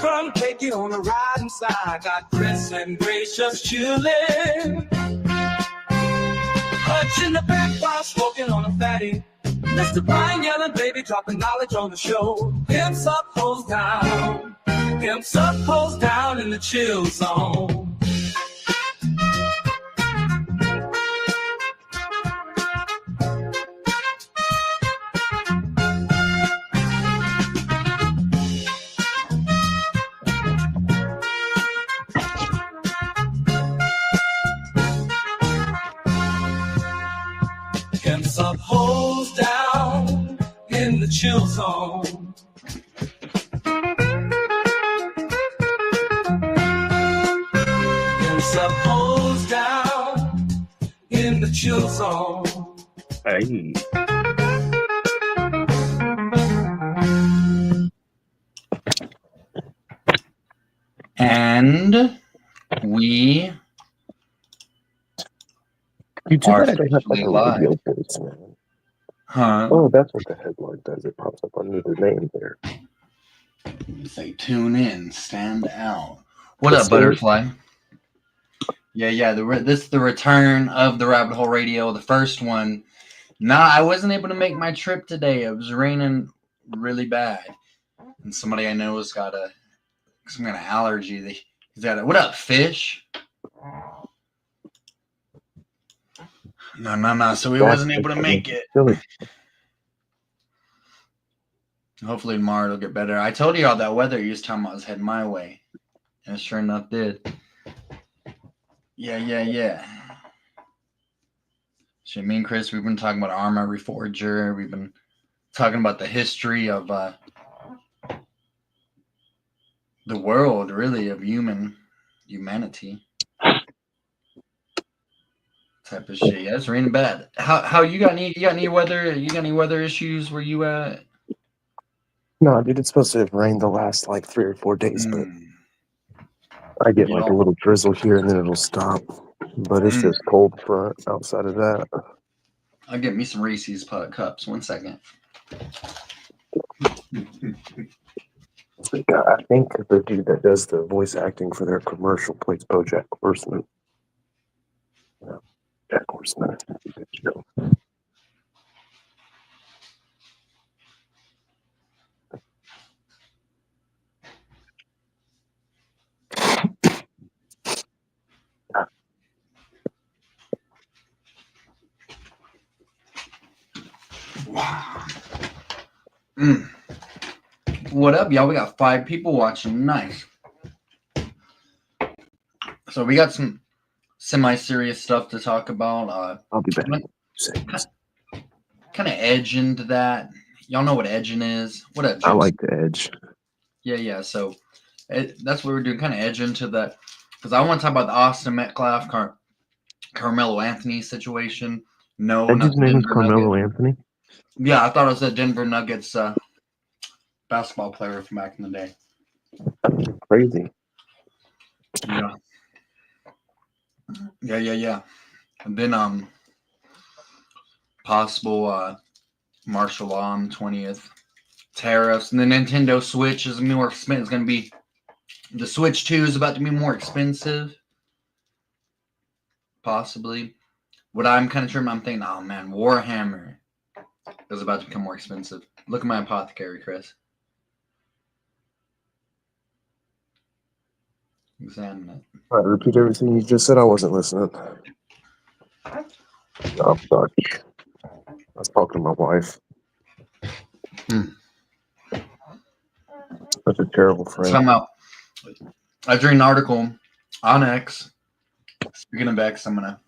come take you on a ride inside. Got Chris and Gracious chillin'. Hutch in the back while smoking on a fatty. Mr. Brian yelling, baby, dropping knowledge on the show. Pimps up, hoes down. Pimps up, hoes down in the chill zone. Pimps up, hoes down in the chill zone. Pimps up, hoes down in the chill zone. Hey. And we You too are bad I don't have like a live. radio voice, man. Huh? Oh, that's what the headline does. It pops up under the name there. Say tune in, stand out. What up, Butterfly? Yeah. This is the return of the Rabbit Hole Radio, the first one. Nah, I wasn't able to make my trip today. It was raining really bad, and somebody I know has got some kind of allergy. He's got what up, fish? No. So we wasn't able to make it. Hopefully tomorrow it'll get better. I told you all that weather you was talking about was heading my way, and it sure enough did. Yeah. Shit, me and Chris, we've been talking about Armor Reforger. We've been talking about the history of the world, really, of humanity. Type of shit. Yeah, it's raining bad. How you got any weather? You got any weather issues where you at? No, dude, it's supposed to have rained the last like 3 or 4 days, but I get like a little drizzle here and then it'll stop. But it's just cold front outside of that. I'll get me some Reese's Putt Cups. 1 second. I think the dude that does the voice acting for their commercial plays BoJack Horseman. Yeah, Jack Horseman. Good show. Wow. What up, y'all? We got 5 people watching. Nice. So we got some semi-serious stuff to talk about. I'll be back. Kind of edge into that. Y'all know what edging is? What up, Jim? I like the edge. Yeah. So that's what we're doing. Kind of edge into that because I want to talk about the Austin Metcalf, Carmelo Anthony situation. No, Edge's name is Carmelo Anthony. Yeah, I thought it was a Denver Nuggets basketball player from back in the day. That's crazy. Yeah. And then possible martial law on the 20th. Tariffs. And the Nintendo Switch is more expensive. It's going to be the Switch 2 is about to be more expensive. Possibly. What I'm kind of tripping, I'm thinking, oh man, Warhammer is about to become more expensive. Look at my apothecary, Chris. Examine it. All right, repeat everything you just said. I wasn't listening. I'm sorry. I was talking to my wife. Such a terrible friend. Talking about, I read an article on X. Speaking of X, I'm gonna.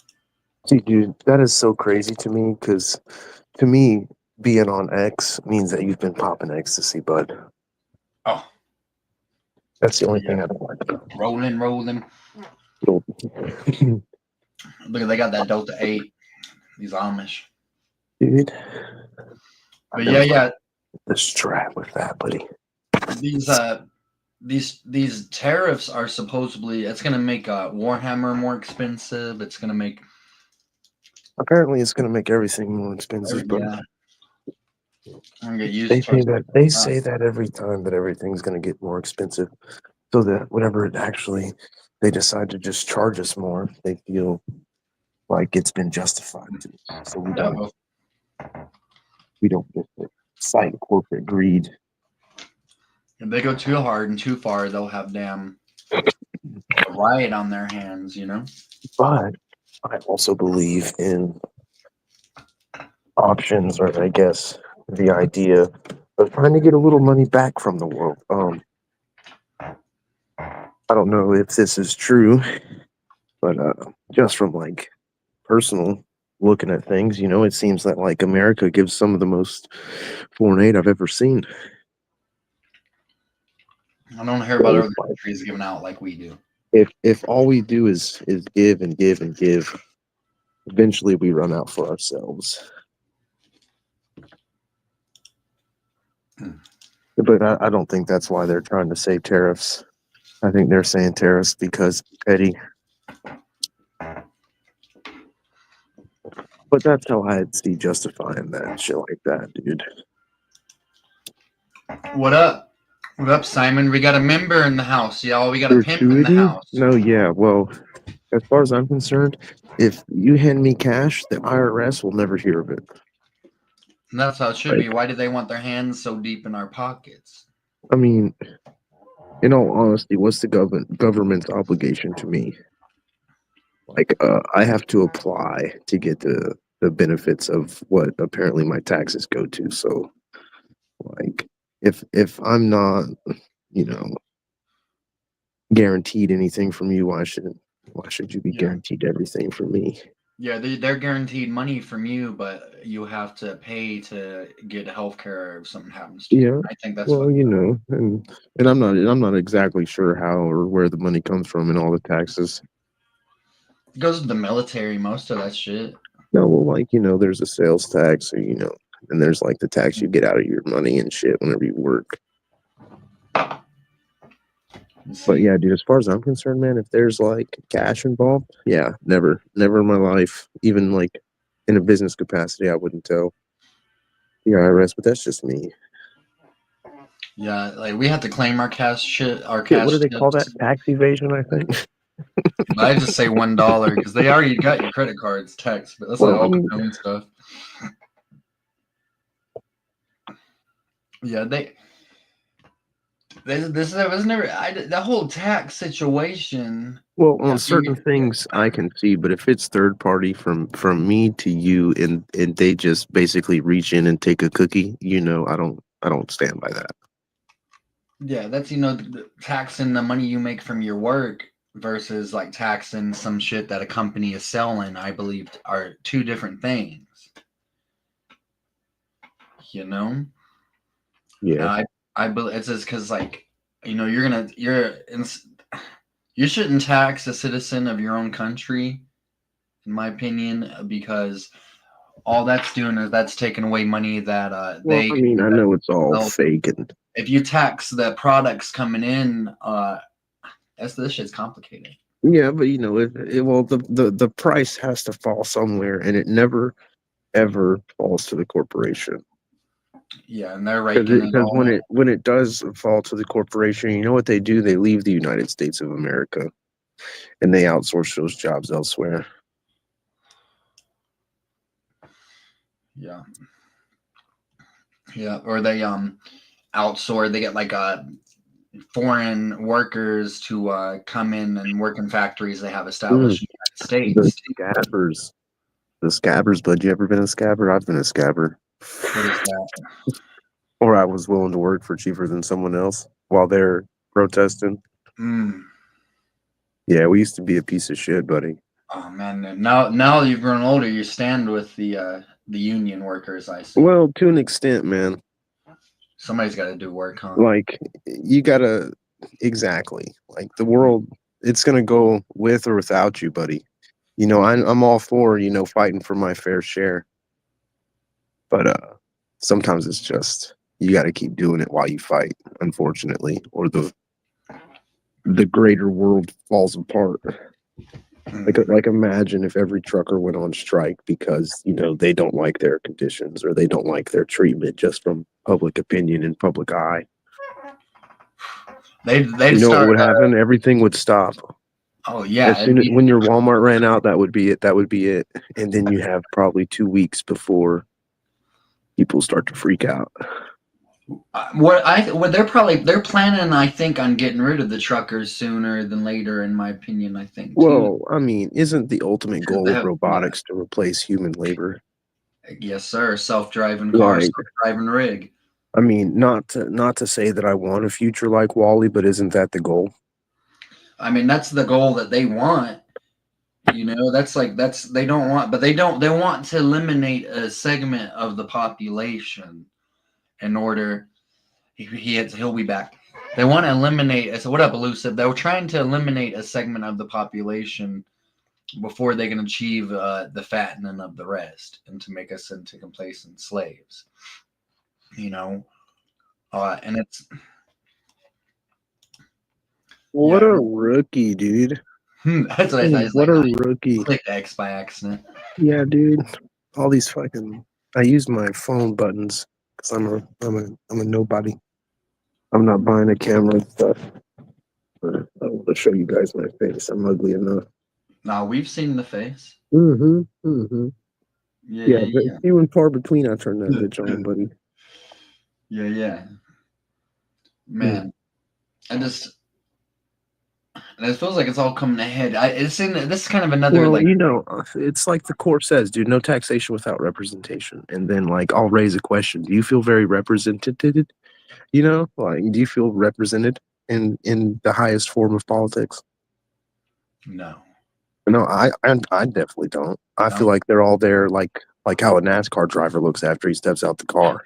See, dude, that is so crazy to me because, to me, being on X means that you've been popping ecstasy, bud. Oh, that's the only thing I don't like. Rolling. Look, they got that Delta 8. These Amish, dude. But yeah. The strap with that, buddy. These tariffs are supposedly it's gonna make Warhammer more expensive. It's gonna make. Apparently, it's gonna make everything more expensive. But I'm gonna get used They to say it. that they say that every time that everything's going to get more expensive, so that whenever it actually they decide to just charge us more, they feel like it's been justified to us. So Yeah, well, we don't get to cite corporate greed. if they go too hard and too far, they'll have damn a riot on their hands, you know? But I also believe in options, or I guess the idea of trying to get a little money back from the world. I don't know if this is true, but just from like personal looking at things, it seems that like America gives some of the most foreign aid I've ever seen. I don't hear about So other like, countries giving out like we do. if all we do is give and give and give, eventually we run out for ourselves. But I don't think that's why they're trying to say tariffs. I think they're saying tariffs because petty. But that's how I'd see justifying that shit like that, dude. What up? What up, Simon? We got a member in the house, y'all. We got a pimp in the Gratuity? house. No, yeah. Well, as far as I'm concerned, if you hand me cash, the IRS will never hear of it. And that's how it should be. Why do they want their hands so deep in our pockets? I mean, in all honesty, what's the government's obligation to me? Like, I have to apply to get the benefits of what apparently my taxes go to. So, like, if I'm not, you know, guaranteed anything from you, why should you be guaranteed everything from me? Yeah, they're guaranteed money from you, but you have to pay to get health care if something happens to you. Yeah. I think that's Well, what and I'm not exactly sure how or where the money comes from and all the taxes. it goes to the military, most of that shit. No, well, like, there's a sales tax, or and there's like the tax you get out of your money and shit whenever you work. But yeah, dude, as far as I'm concerned, man, if there's like cash involved, yeah, never in my life, even like in a business capacity, I wouldn't tell the IRS, but that's just me. Yeah, like we have to claim our cash shit, our Yeah, cash what do they call that? tips. Tax evasion, I think. I just say $1 because they already got your credit cards text, but that's like Well, I all mean, known stuff. Yeah, this was never the whole tax situation. well, I on certain things I can see, but if it's third party from me to you, and they just basically reach in and take a cookie, I don't stand by that. Yeah, that's taxing the money you make from your work versus like taxing some shit that a company is selling. I believe are two different things. You know. Yeah. I believe it's just because like you shouldn't tax a citizen of your own country, in my opinion, because all that's doing is that's taking away money that Well, I mean, I know it's all they'll- fake, and if you tax the products coming in, this shit's complicated. yeah, but well, the price has to fall somewhere, and it never ever falls to the corporation. Yeah, and they're raking it Because all. when it does fall to the corporation, you know what they do? They leave the United States of America, and they outsource those jobs elsewhere. Yeah. Yeah, or they outsource. They get like foreign workers to come in and work in factories they have established in the United States. The scabbers, bud. You ever been a scabber? I've been a scabber. What is that? Or I was willing to work for cheaper than someone else while they're protesting. Mm. Yeah, we used to be a piece of shit, buddy. Oh man, now you've grown older, you stand with the union workers. I see. Well, to an extent, man. Somebody's got to do work, huh? Like, you gotta, exactly. Like, the world, it's gonna go with or without you, buddy. I'm all for fighting for my fair share, but sometimes it's just you got to keep doing it while you fight, unfortunately, or the greater world falls apart. Like imagine if every trucker went on strike because they don't like their conditions or they don't like their treatment just from public opinion and public eye. They'd What start. would happen? Everything would stop. Oh yeah, As soon as when your Walmart ran out, that would be it. That would be it. And then you have probably 2 weeks before people start to freak out. They're planning, I think, on getting rid of the truckers sooner than later, in my opinion. I think too. Well, I mean, isn't the ultimate goal of robotics to replace human labor? Yes, sir. Self-driving car, self-driving rig. I mean, not to say that I want a future like Wall-E, but isn't that the goal? I mean, that's the goal that they want. They don't want, but they want to eliminate a segment of the population in order. He'll be back. They want to eliminate. So what up, Elusive? They were trying to eliminate a segment of the population before they can achieve the fattening of the rest and to make us into complacent slaves. And it's. What a rookie, dude. That's what I thought. What a rookie. Clicked X by accident. Yeah, dude. All these fucking. I use my phone buttons because I'm a nobody. I'm not buying a camera and stuff. I want to show you guys my face. I'm ugly enough. Nah, we've seen the face. Yeah, but few and far between I turn that bitch on, buddy. Yeah. Man, it feels like it's all coming ahead. This is kind of another it's like the core says, dude, no taxation without representation. And then I'll raise a question. Do you feel very represented? Do you feel represented in the highest form of politics? No, I definitely don't. I feel like they're all there like how a NASCAR driver looks after he steps out the car.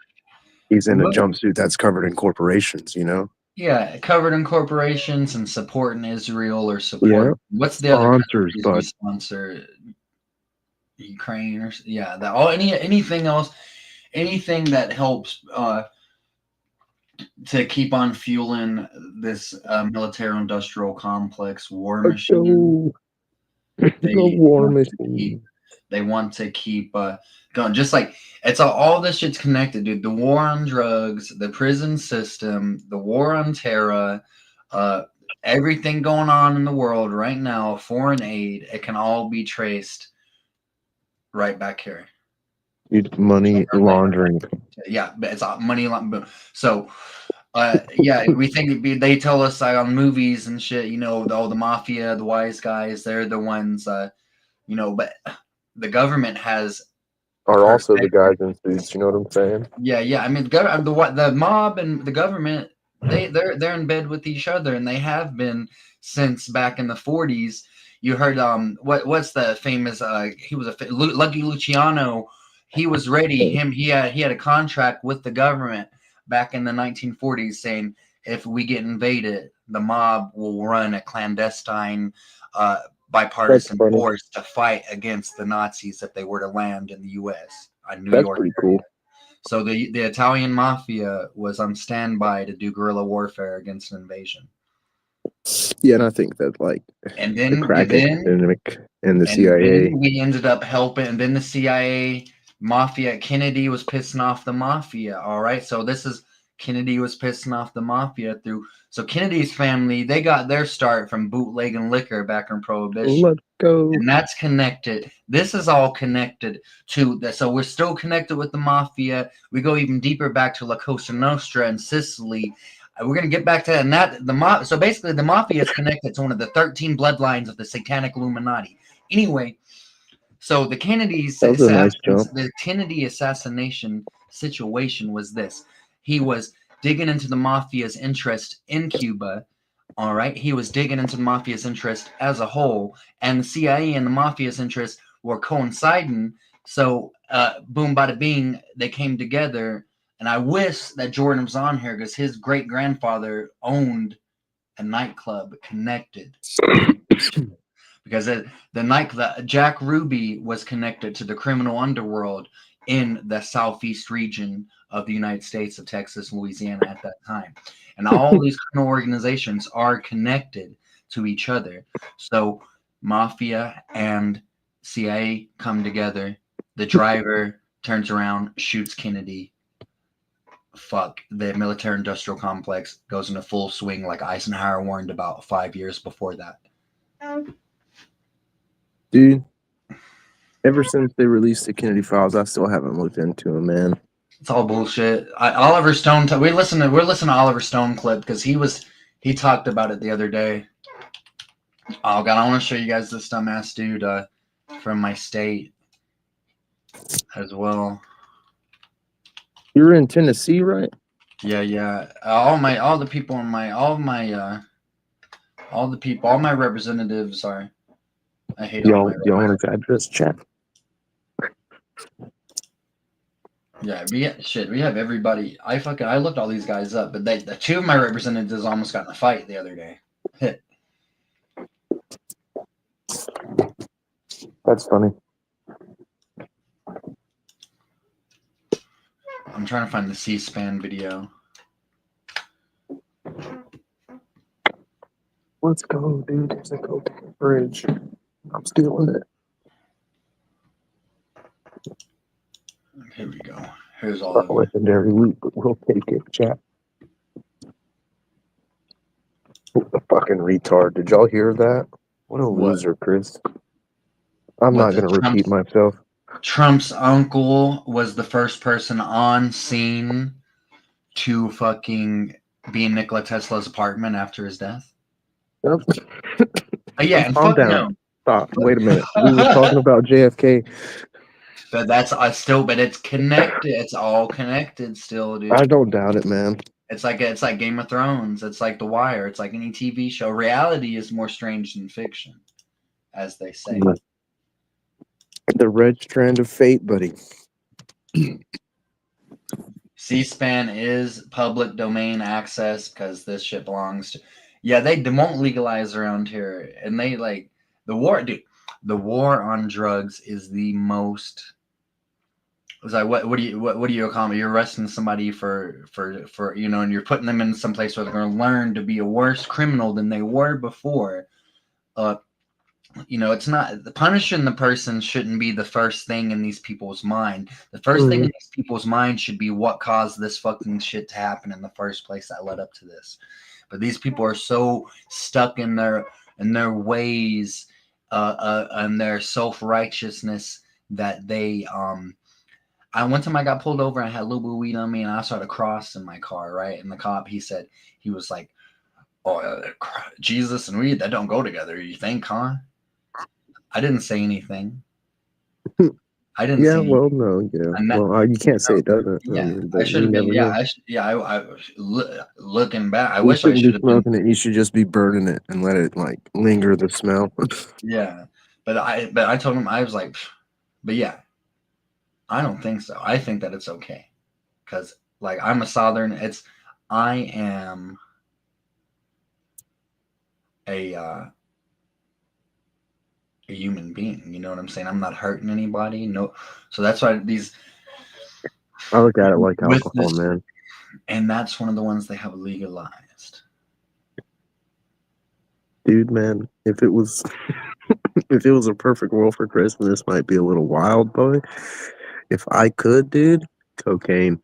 He's in a jumpsuit that's covered in corporations, Yeah, covered in corporations and supporting Israel or support. Yeah. What's the sponsors, other countries we sponsor? Ukraine or anything else, anything that helps to keep on fueling this military-industrial complex war machine. They want to keep going. Just like it's all this shit's connected, dude. The war on drugs, the prison system, the war on terror, everything going on in the world right now, foreign aid, it can all be traced right back here. Money laundering. Yeah, it's money laundering. So, we think they tell us on movies and shit, the mafia, the wise guys, they're the ones, but the government are also the guys in suits. You know what I'm saying? Yeah. I mean, the mob and the government, they're in bed with each other, and they have been since back in the 40s. You heard what's the famous? He was Lucky Luciano. He was ready. He had a contract with the government back in the 1940s, saying if we get invaded, the mob will run a clandestine bipartisan force to fight against the Nazis if they were to land in the U.S. on New York. That's pretty cool. So the Italian mafia was on standby to do guerrilla warfare against an invasion. Yeah, and I think that and then the crack epidemic and the CIA. Then we ended up helping, and then the CIA mafia. Kennedy was pissing off the mafia. All right, so Kennedy was pissing off the mafia through. So Kennedy's family, they got their start from bootlegging liquor back in Prohibition. Let's go. And that's connected. This is all connected to that. So we're still connected with the mafia. We go even deeper back to La Cosa Nostra and Sicily. We're going to get back to that. And so basically the mafia is connected to one of the 13 bloodlines of the Satanic Illuminati. Anyway, so the the Kennedy assassination situation was this. He was digging into the mafia's interest in Cuba. All right. He was digging into the mafia's interest as a whole, and the CIA and the mafia's interests were coinciding. So, boom, bada bing, they came together. And I wish that Jordan was on here because his great grandfather owned a nightclub connected. Because the nightclub, Jack Ruby was connected to the criminal underworld in the southeast region of the United States of Texas and Louisiana at that time. And all these criminal organizations are connected to each other. So Mafia and CIA come together. The driver turns around, shoots Kennedy. Fuck, the military-industrial complex goes into full swing like Eisenhower warned about 5 years before that. Dude, ever since they released the Kennedy Files, I still haven't looked into them, man. It's all bullshit. Oliver Stone. We're listening to Oliver Stone clip because he talked about it the other day. Oh god, I want to show you guys this dumbass dude from my state as well. You're in Tennessee, right? Yeah. All my representatives are. I hate all my. Y'all want to address chat? Yeah, we have everybody. I looked all these guys up, but the two of my representatives almost got in a fight the other day. That's funny. I'm trying to find the C-SPAN video. Let's go, dude. There's a cocaine bridge. I'm stealing it. Here we go. Here's all of it. Legendary loot, but we'll take it, chat. What the fucking retard. Did y'all hear that? What a loser, Chris. I'm not going to repeat myself. Trump's uncle was the first person on scene to fucking be in Nikola Tesla's apartment after his death. Yep. Yeah, and calm down. No. Stop. Wait a minute. We were talking about JFK. But but it's connected. It's all connected still, dude. I don't doubt it, man. It's like Game of Thrones. It's like The Wire. It's like any TV show. Reality is more strange than fiction, as they say. The red strand of fate, buddy. C-SPAN is public domain access because this shit belongs to. Yeah, they won't legalize around here, and they like the war, dude. The war on drugs is the most. It's like what do you accomplish? You're arresting somebody for and you're putting them in some place where they're going to learn to be a worse criminal than they were before. It's not punishing the person shouldn't be the first thing in these people's mind. The first thing in these people's mind should be what caused this fucking shit to happen in the first place that led up to this. But these people are so stuck in their ways and their self-righteousness that they one time I got pulled over and I had a little bit of weed on me and I saw a cross in my car, right? And the cop, he was like, "Oh, Jesus and weed, that don't go together. You think, huh?" I didn't say anything. I didn't. Yeah, well, no, yeah. Well, you can't say it doesn't. Yeah, I should have been. Yeah, I looking back, I wish I should have been smoking it. You should just be burning it and let it like linger the smell. Yeah, but I told him, I was like, but yeah, I don't think so. I think that it's okay because like I'm a Southern. I am a human being. You know what I'm saying? I'm not hurting anybody. No, so that's why these. I look at it like alcohol, man. And that's one of the ones they have legalized. Dude, man, if it was a perfect world for Christmas, this might be a little wild, boy. If I could, dude, cocaine.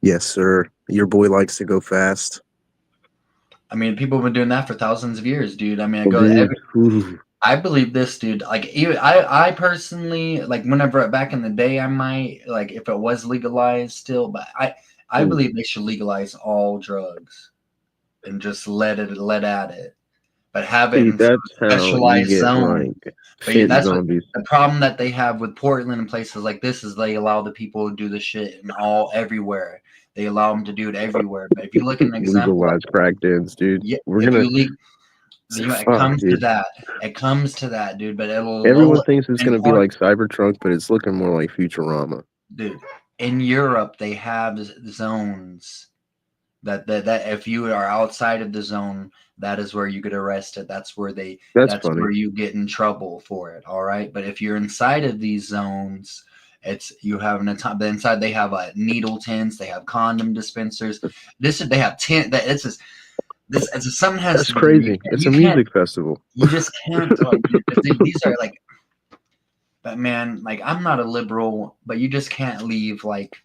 Yes, sir. Your boy likes to go fast. I mean, people have been doing that for thousands of years, dude. I mean, I believe this, dude. Like, I personally, like, whenever back in the day, I might, like, if it was legalized still, but I believe they should legalize all drugs and just let at it, but have it in specialized zones. But that's the problem that they have with Portland and places like this is they allow the people to do the shit everywhere. They allow them to do it everywhere. But if you look at an example, legalize crack dens, dude. Yeah, it comes to that. It comes to that, dude. But everyone thinks it's going to be like Cybertruck, but it's looking more like Futurama. Dude, in Europe, they have zones that if you are outside of the zone, that is where you get arrested. That's where where you get in trouble for it. All right. But if you're inside of these zones, you have an time. But inside they have needle tents. They have condom dispensers. They have tent. something has That's to be done. crazy. It's a music festival. You just can't like. These are like. But man, like I'm not a liberal, but you just can't leave like.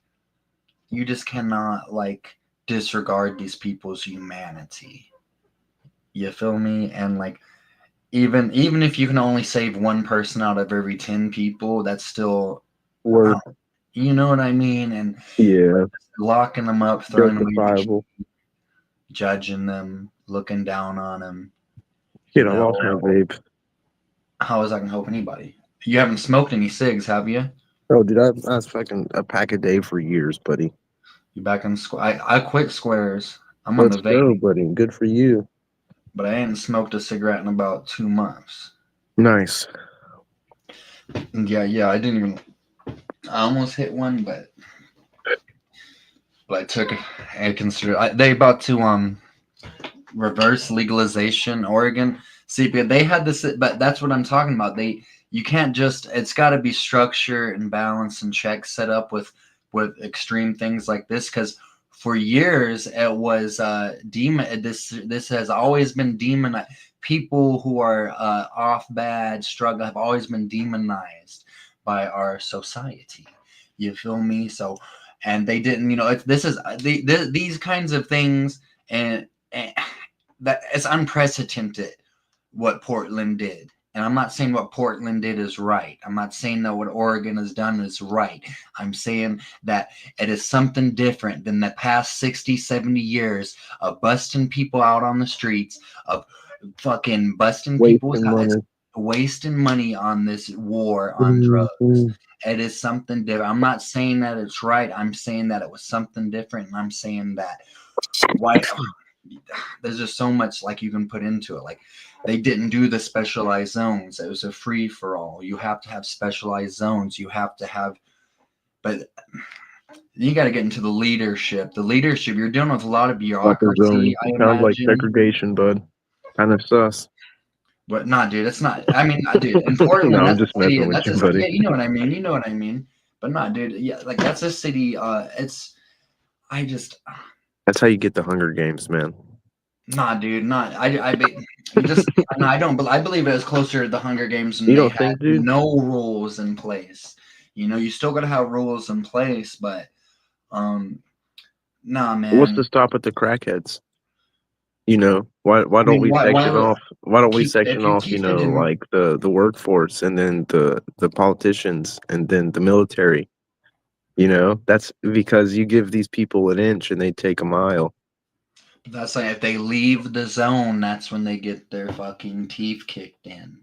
You just cannot like disregard these people's humanity. You feel me? And like even if you can only save one person out of every 10 people, that's still Word. you know what I mean? And Yeah. locking them up, throwing away the Justifiable. key, judging them, looking down on them. Shit, I lost my vape. How is that gonna help anybody? You haven't smoked any cigs, have you? Oh, dude, I was fucking a pack a day for years, buddy. You back in square? I quit squares. I'm on Let's the go, vape, buddy. Good for you. but I ain't smoked a cigarette in about 2 months. Nice. Yeah. I didn't even. I almost hit one, but I took it and consider. They about to reverse legalization, Oregon. See, they had this, but that's what I'm talking about. You can't just. It's got to be structure and balance and checks set up with extreme things like this because for years it was demon. This has always been demon. People who are off bad struggle have always been demonized by our society. You feel me? So, and they didn't. This is these kinds of things and that it's unprecedented what Portland did. And I'm not saying what Portland did is right. I'm not saying that what Oregon has done is right. I'm saying that it is something different than the past 60, 70 years of busting people out on the streets, of fucking busting people's eyes, wasting money on this war on drugs. It is something different. I'm not saying that it's right. I'm saying that it was something different. And I'm saying that why there's just so much like you can put into it. Like they didn't do the specialized zones. It was a free for all. You have to have specialized zones. You have to have, but you got to get into the leadership. The leadership, you're dealing with a lot of bureaucracy. I imagine. Sounds like segregation, bud. Kind of sus. But not, dude. It's not. I mean, dude. In Portland, No, I'm that's just a city. messing with That's you, a, buddy. yeah, you know what I mean. You know what I mean. But not, dude. Yeah, like that's a city. It's. I just. That's how you get the Hunger Games, man. Nah, dude, not. I just. No, I don't. But I believe it was closer to the Hunger Games, and You they don't had think, dude? no rules in place. You still got to have rules in place, but nah, man. What's to stop at the crackheads? Why don't we section off? Why don't we section off? Like the workforce, and then the politicians, and then the military. That's because you give these people an inch and they take a mile. That's like if they leave the zone, that's when they get their fucking teeth kicked in.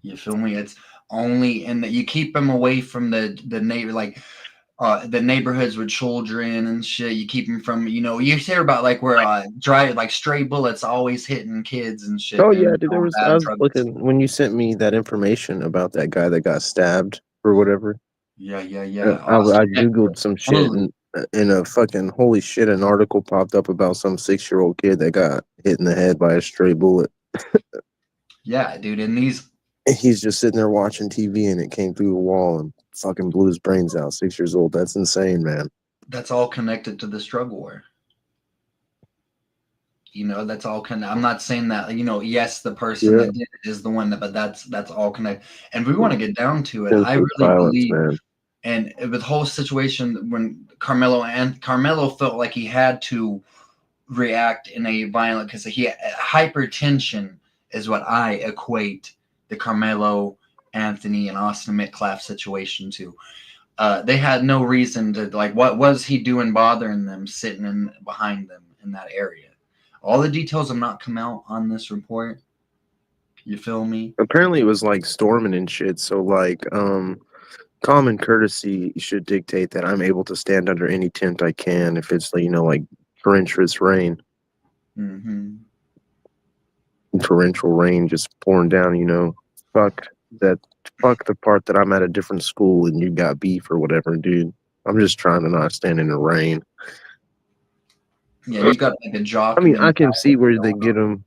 You feel me? It's only and you keep them away from the neighbor, like the neighborhoods with children and shit. You keep them from, you hear about like where like stray bullets always hitting kids and shit. Oh yeah, dude. I was looking when you sent me that information about that guy that got stabbed or whatever. Yeah. I googled some shit and a fucking holy shit, an article popped up about some 6-year-old kid that got hit in the head by a stray bullet. Yeah, dude. And he's just sitting there watching TV and it came through the wall and fucking blew his brains out. 6 years old. That's insane, man. That's all connected to this drug war. That's all connected. I'm not saying that, yes, the person that did it is the one but that's all connected. And we want to get down to it. I really believe, man. And with the whole situation when Carmelo felt like he had to react in a violent, because hypertension is what I equate the Carmelo Anthony and Austin Metcalf situation to. They had no reason to, like, what was he doing bothering them, sitting behind them in that area? All the details have not come out on this report. You feel me? Apparently it was like storming and shit. So like, common courtesy should dictate that I'm able to stand under any tent I can if it's, like torrential rain. Mm-hmm. Torrential rain just pouring down, fuck the part that I'm at a different school and you got beef or whatever, dude. I'm just trying to not stand in the rain. Yeah, you got like a jock. I mean, I can see where they get him,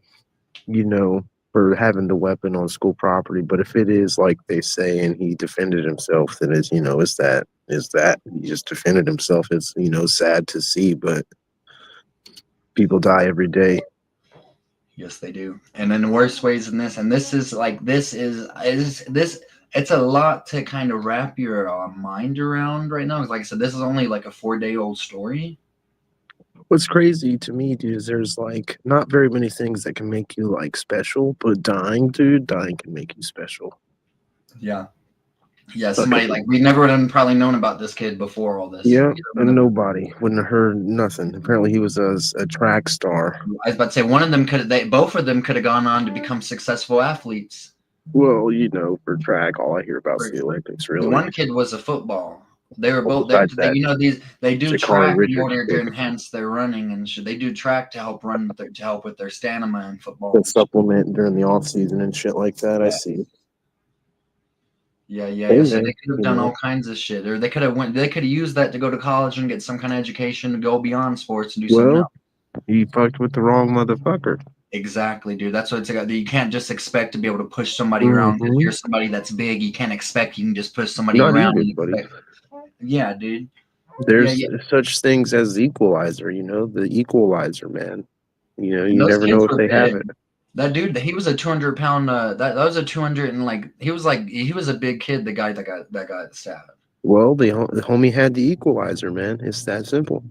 for having the weapon on school property. But if it is like they say and he defended himself, then it's, is that he just defended himself. It's, sad to see, but people die every day. Yes, they do. And in the worst ways in this, and this is it's a lot to kind of wrap your mind around right now. Like I said, this is only like a 4-day-old story. What's crazy to me, dude, is there's like not very many things that can make you like special, but dying, dude, dying can make you special. Yeah. Yeah, Like, somebody like we never would have probably known about this kid before all this. yeah, You know, and nobody wouldn't have heard nothing. Apparently, he was a track star. I was about to say one of them could they both of them could have gone on to become successful athletes. Well, for track, all I hear about is For, the Olympics, the really. one kid was a football. They were Well, both besides they, that, they do Shakara track in Richards order to kid, enhance their running and shit. They do track to help to help with their stamina in football. the supplement during the off season and shit like that. I see. Yeah, yeah, Hey, yeah. So man, they could have done all kinds of shit, or they could have used that to go to college and get some kind of education to go beyond sports and do something else. He fucked with the wrong motherfucker. Exactly, dude. That's what it's about. You can't just expect to be able to push somebody around because you're somebody that's big. You can't expect you can just push somebody Not around. even, buddy. Yeah, dude. There's such things as the equalizer, the equalizer, man. You Those never kids know if were they have big. it. That dude, he was a 200-pound. That was a 200 and he was a big kid. The guy that got stabbed. Well, the homie had the equalizer, man. It's that simple.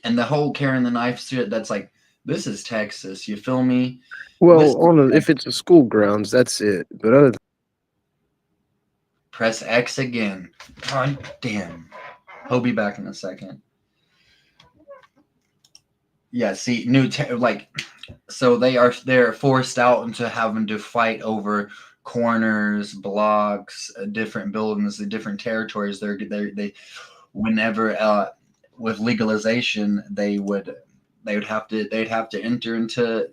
And the whole carrying the knife shit. That's like, this is Texas. You feel me? Well, if it's a school grounds, that's it. But other than press X again. God damn. He'll be back in a second. Yeah, see, so they're forced out into having to fight over corners, blocks, different buildings, the different territories. They whenever with legalization they'd have to enter into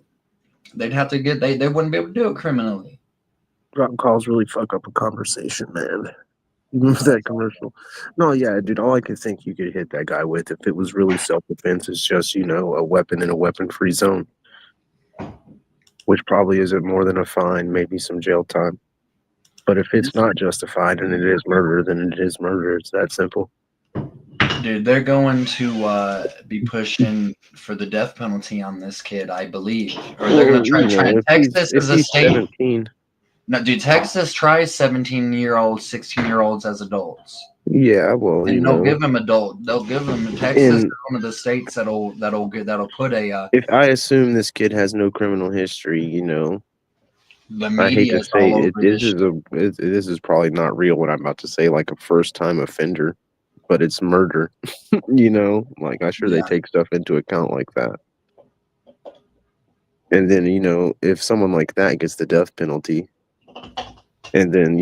they wouldn't be able to do it criminally. drop calls really fuck up a conversation, man. You remember that commercial? No, yeah, dude. All I could think you could hit that guy with if it was really self-defense is just a weapon in a weapon-free zone, which probably isn't more than a fine, maybe some jail time. But if it's not justified and it is murder, then it is murder. It's that simple. Dude, they're going to be pushing for the death penalty on this kid, I believe, or they're going to try. Texas is a state. 17. No, dude, Texas tries 17-year-olds, 16-year-olds as adults. Yeah, well, and they'll give them adult. They'll give them Texas is one of the states that'll put a. If I assume this kid has no criminal history, the I hate to say it. This is probably not real. What I'm about to say, like a first-time offender, but it's murder. I'm sure they take stuff into account like that. And then if someone like that gets the death penalty. And then,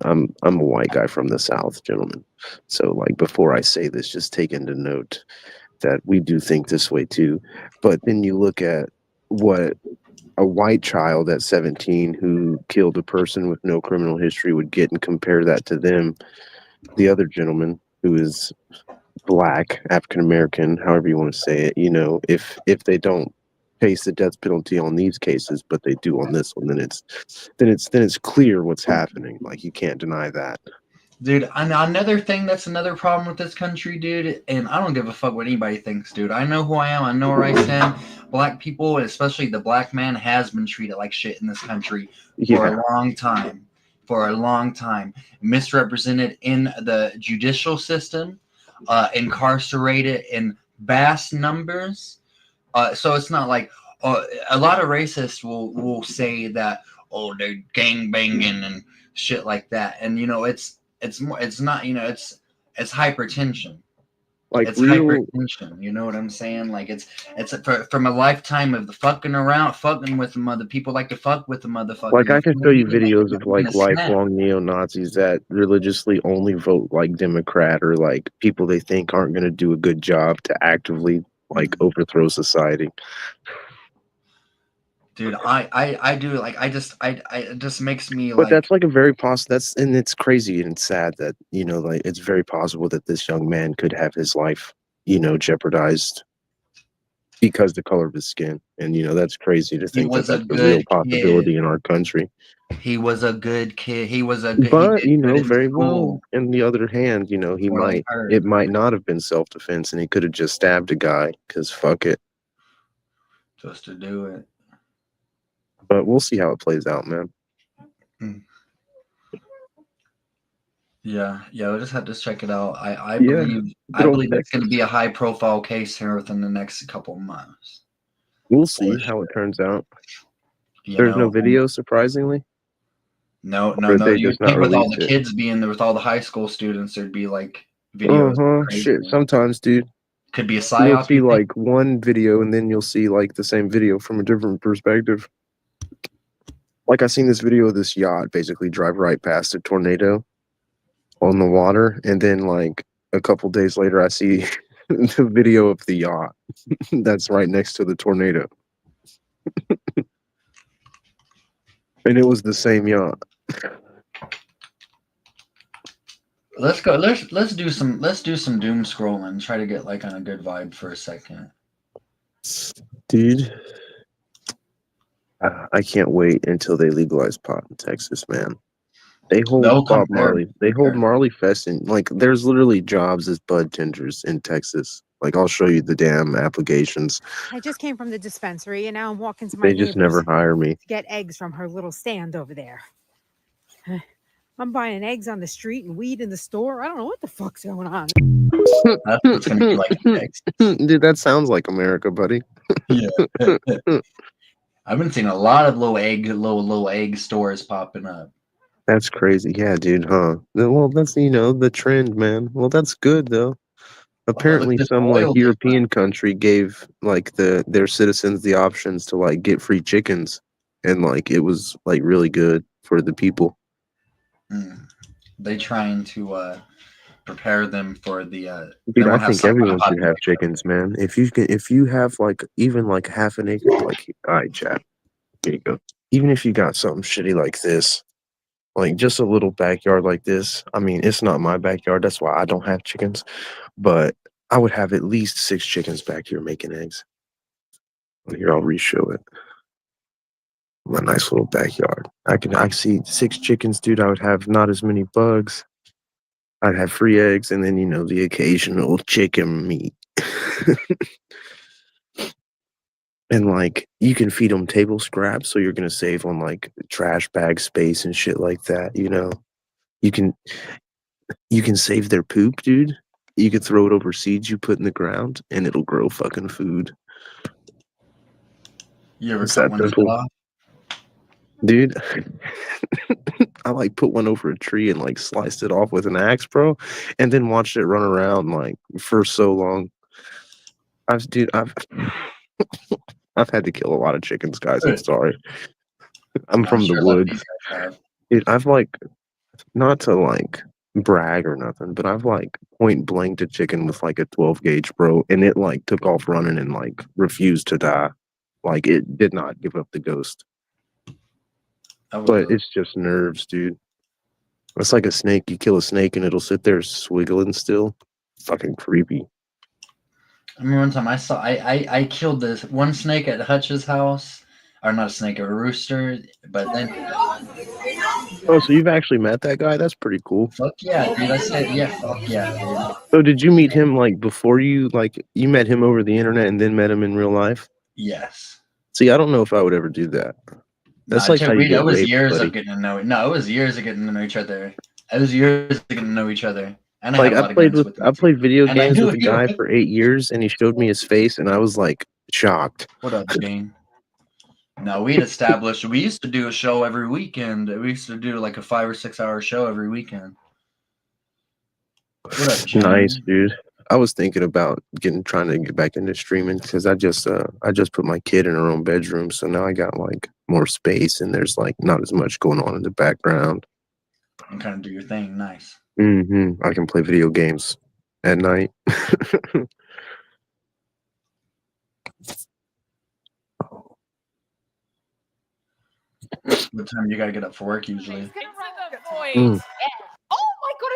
I'm a white guy from the South, gentlemen. So, before I say this, just take into note that we do think this way too. But then you look at what a white child at 17 who killed a person with no criminal history would get and compare that to them, the other gentleman who is black, African American, however you want to say it, if they don't face the death penalty on these cases, but they do on this one, then it's clear what's happening. You can't deny that. Dude, another thing that's another problem with this country, dude, and I don't give a fuck what anybody thinks, dude. I know who I am. I know where I stand. Black people, especially the black man, has been treated like shit in this country for a long time. For a long time. Misrepresented in the judicial system, incarcerated in vast numbers. So it's not like a lot of racists will say that they're gang banging and shit like that, and it's not it's hypertension. It's hypertension. You know what I'm saying? It's from a lifetime of the fucking with the people like to fuck with the motherfucker. I can show you videos of lifelong neo-Nazis that religiously only vote Democrat or people they think aren't going to do a good job to actively overthrow society. Dude, I do it just makes me but that's a very possible. And it's crazy and it's sad that it's very possible that this young man could have his life jeopardized because the color of his skin, and that's crazy to think that's a real possibility in our country. He was a good kid. He was a good, but very well. On the other hand, it might not have been self-defense, and he could have just stabbed a guy because fuck it. Just to do it. But we'll see how it plays out, man. Yeah, we'll just have to check it out. I Yeah, believe good old it's going to Texas. be a high profile case here within the next couple months. We'll see how it turns out. You There's no know, video, surprisingly. no. Or they You'd just not think with all released the it. kids being there, with all the high school students, there'd be like videos. Shit. Sometimes, dude, Could be a you'll psyop. see You think? like one video, and then you'll see like the same video from a different perspective. Like I seen this video of this yacht basically drive right past a tornado on the water, and then like a couple days later, I see the video of the yacht that's right next to the tornado, and it was the same yacht. Let's go. Let's do some doom scrolling. Try to get like on a good vibe for a second. Dude, I can't wait until they legalize pot in Texas, man. They hold They'll come Bob there. Marley. They hold Marley Fest, and like, there's literally jobs as bud tenders in Texas. Like, I'll show you the damn applications. I just came from the dispensary, and now I'm walking to my They just neighbor's never hire me. to get eggs from her little stand over there. I'm buying eggs on the street and weed in the store. I don't know what the fuck's going on. That's what's gonna be like in Texas. Dude, that sounds like America, buddy. Yeah. I've been seeing a lot of little egg stores popping up. That's crazy. Yeah, dude, huh? Well, that's, the trend, man. Well, that's good, though. Apparently, look at some the like oil European country gave like their citizens the options to like get free chickens, and like it was like really good for the people. They trying to prepare them for the. Dude, I think everyone should have chickens, man. If you have like even like half an acre, like, all right, chat, here you go. Even if you got something shitty like this, like just a little backyard like this. I mean, it's not my backyard. That's why I don't have chickens. But I would have at least 6 chickens back here making eggs. Here, I'll reshow it. My nice little backyard. I see 6 chickens, dude. I would have not as many bugs. I'd have free eggs, and then the occasional chicken meat. And like you can feed them table scraps, so you're gonna save on like trash bag space and shit like that. You can save their poop, dude. You could throw it over seeds you put in the ground, and it'll grow fucking food. You ever cut one off? Dude, I like put one over a tree and like sliced it off with an axe, bro, and then watched it run around like for so long. I've had to kill a lot of chickens, guys. I'm sorry. I'm from the woods. Dude, I've like, not to like brag or nothing, but I've like point blanked a chicken with like a 12 gauge, bro, and it like took off running and like refused to die. Like it did not give up the ghost. But it's just nerves, dude. It's like a snake. You kill a snake and it'll sit there swiggling still. Fucking creepy. I remember one time I killed this one snake at Hutch's house. Or not a snake, a rooster. But then. Oh, so you've actually met that guy? That's pretty cool. Fuck yeah, dude. I said, yeah, fuck yeah, dude. So did you meet him like before you met him over the internet and then met him in real life? Yes. See, I don't know if I would ever do that. That's like how you get raped, years buddy. of getting to know it. No, it was years of getting to know each other. It was years of getting to know each other. And I played video games with a guy for 8 years, and he showed me his face, and I was like shocked. What up, Jane? No, we had established. We used to do a show every weekend. We used to do like a 5 or 6 hour show every weekend. What up, Jane? Nice, dude. I was thinking about trying to get back into streaming because I just put my kid in her own bedroom, so now I got like more space and there's like not as much going on in the background. And kind of do your thing, nice. I can play video games at night. What time you gotta get up for work usually?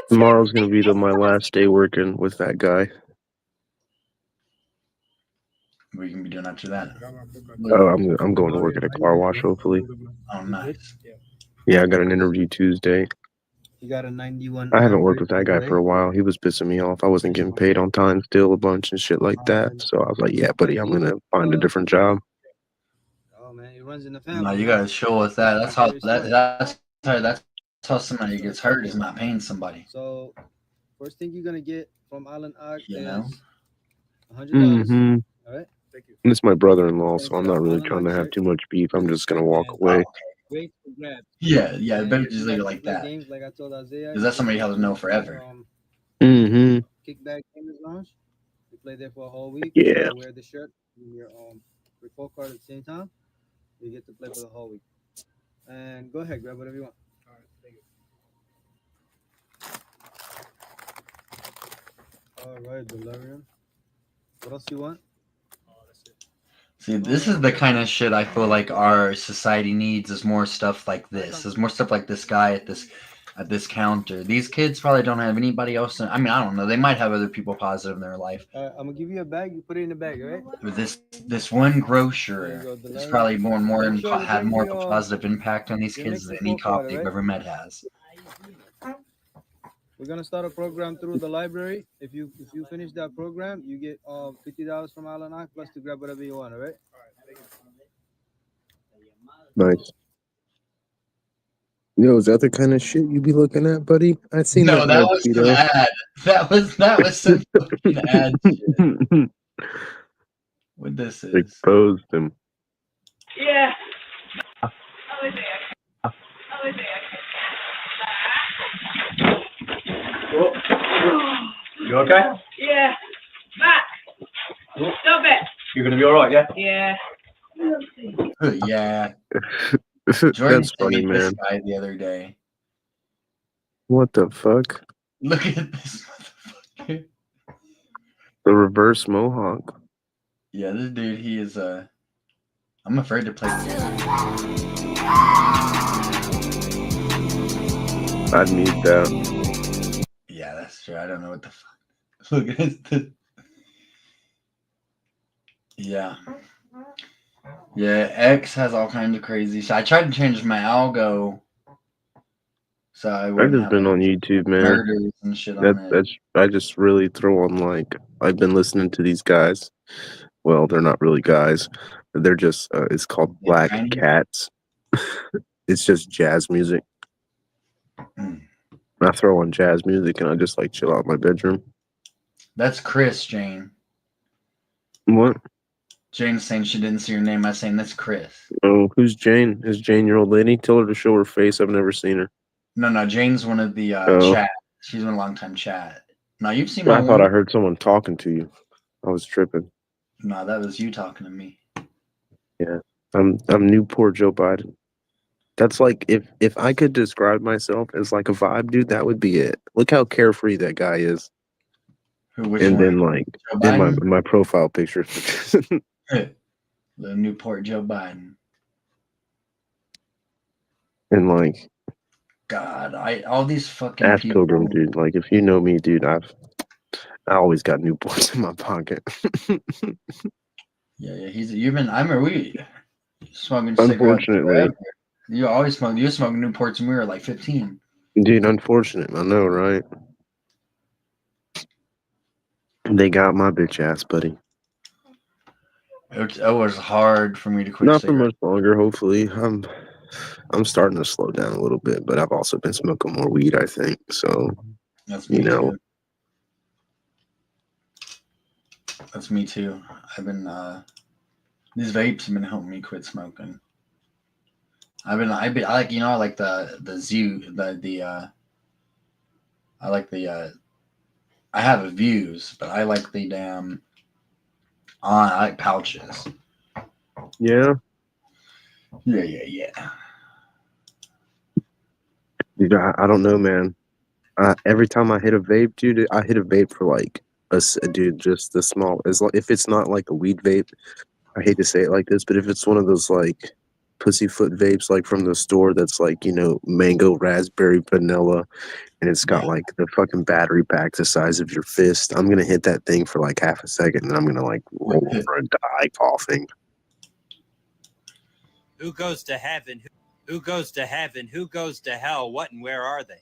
Tomorrow's gonna be my last day working with that guy. What are you gonna be doing after that? Oh, I'm going to work at a car wash, hopefully. Oh, nice. Yeah, I got an interview Tuesday. You got a 91. I haven't worked with that guy for a while. He was pissing me off. I wasn't getting paid on time still a bunch and shit like that. So I was like, yeah, buddy, I'm gonna find a different job. runs in the family. No, you gotta show us that. That's how somebody gets hurt is not paying somebody. So first thing you're gonna get from Alan Ag You is know? $100. Mm-hmm. All right. Thank you. And it's my brother-in-law, Gonna so get I'm a not really Alan trying Ag to have shirt too much beef. I'm just gonna walk and away. weights to grab. Yeah, And but if you usually like to like play that. games, like I told Isaiah, Because that's somebody else know forever. Mm-hmm. Kickback Gamers Lounge. You play there for a whole week. Yeah. You gotta wear the shirt and your report card at the same time. You get to play for the whole week. And go ahead, grab whatever you want. All right, thank you. All right, Delirium. What else you want? See, this is the kind of shit I feel like our society needs is more stuff like this. There's more stuff like this guy at this counter. These kids probably don't have anybody else. I mean, I don't know. They might have other people positive in their life. I'm gonna give you a bag. You put it in the bag, all right? But this one grocer is probably had more of a positive impact on these kids than any cop they've ever met has. We're gonna start a program through the library. If you finish that program, you get $50 from Alanak plus to grab whatever you want. All right. Nice. Yo, is that the kind of shit you be looking at, buddy? I seen No, that was Tito. an ad. That was some fucking ad shit. What this is? Exposed him. Yeah. You okay? Yeah. Back. Stop it. You're gonna be alright, yeah? Yeah. Yeah. Jordan That's funny, sent me this man. guy the other day. What the fuck? Look at this motherfucker. The reverse mohawk. Yeah, this dude, he is I'm afraid to play the game. I'd mute that. Yeah, that's true. I don't know what the fuck. Look at this. Yeah. Yeah, X has all kinds of crazy shit. I tried to change my algo so I I've wouldn't just have been on YouTube, man. murders and shit on it. I just really throw on, like, I've been listening to these guys. Well, they're not really guys. They're just it's called Black Cats. It's just jazz music. I throw on jazz music and I just like chill out in my bedroom. That's Chris, Jane. What? Jane's saying she didn't see your name. I'm saying that's Chris. Oh, who's Jane? Is Jane your old lady? Tell her to show her face. I've never seen her. No, Jane's one of the chat. She's been a long time chat. No, you've seen my I thought I heard someone talking to you. I was tripping. No, that was you talking to me. Yeah. I'm Newport Joe Biden. That's like if I could describe myself as like a vibe, dude, that would be it. Look how carefree that guy is. Which and one? Then like in my profile picture. The Newport Joe Biden. And like God, all these fucking Ash people. Pilgrim, dude. Like if you know me, dude, I always got Newports in my pocket. Yeah, I remember we smoking Unfortunately. You always smoke. You smoked Newports when we were like 15. Dude, unfortunate. I know, right? They got my bitch ass, buddy. It was hard for me to quit. Not for much longer. Hopefully, I'm starting to slow down a little bit, but I've also been smoking more weed. I think so. That's me too. That's me too. I've been these vapes have been helping me quit smoking. I like the Zoo I have a Views, but I like the damn I like pouches. Yeah. Yeah. Dude, I don't know, man. Every time I hit a vape, dude, I hit a vape for like just the small. If it's not like a weed vape, I hate to say it like this, but if it's one of those like pussyfoot vapes, like from the store, that's like mango, raspberry, vanilla, and it's got like the fucking battery pack the size of your fist, I'm gonna hit that thing for like half a second, and I'm gonna like roll over and die coughing. Who goes to heaven? Who goes to heaven? Who goes to hell? What and where are they?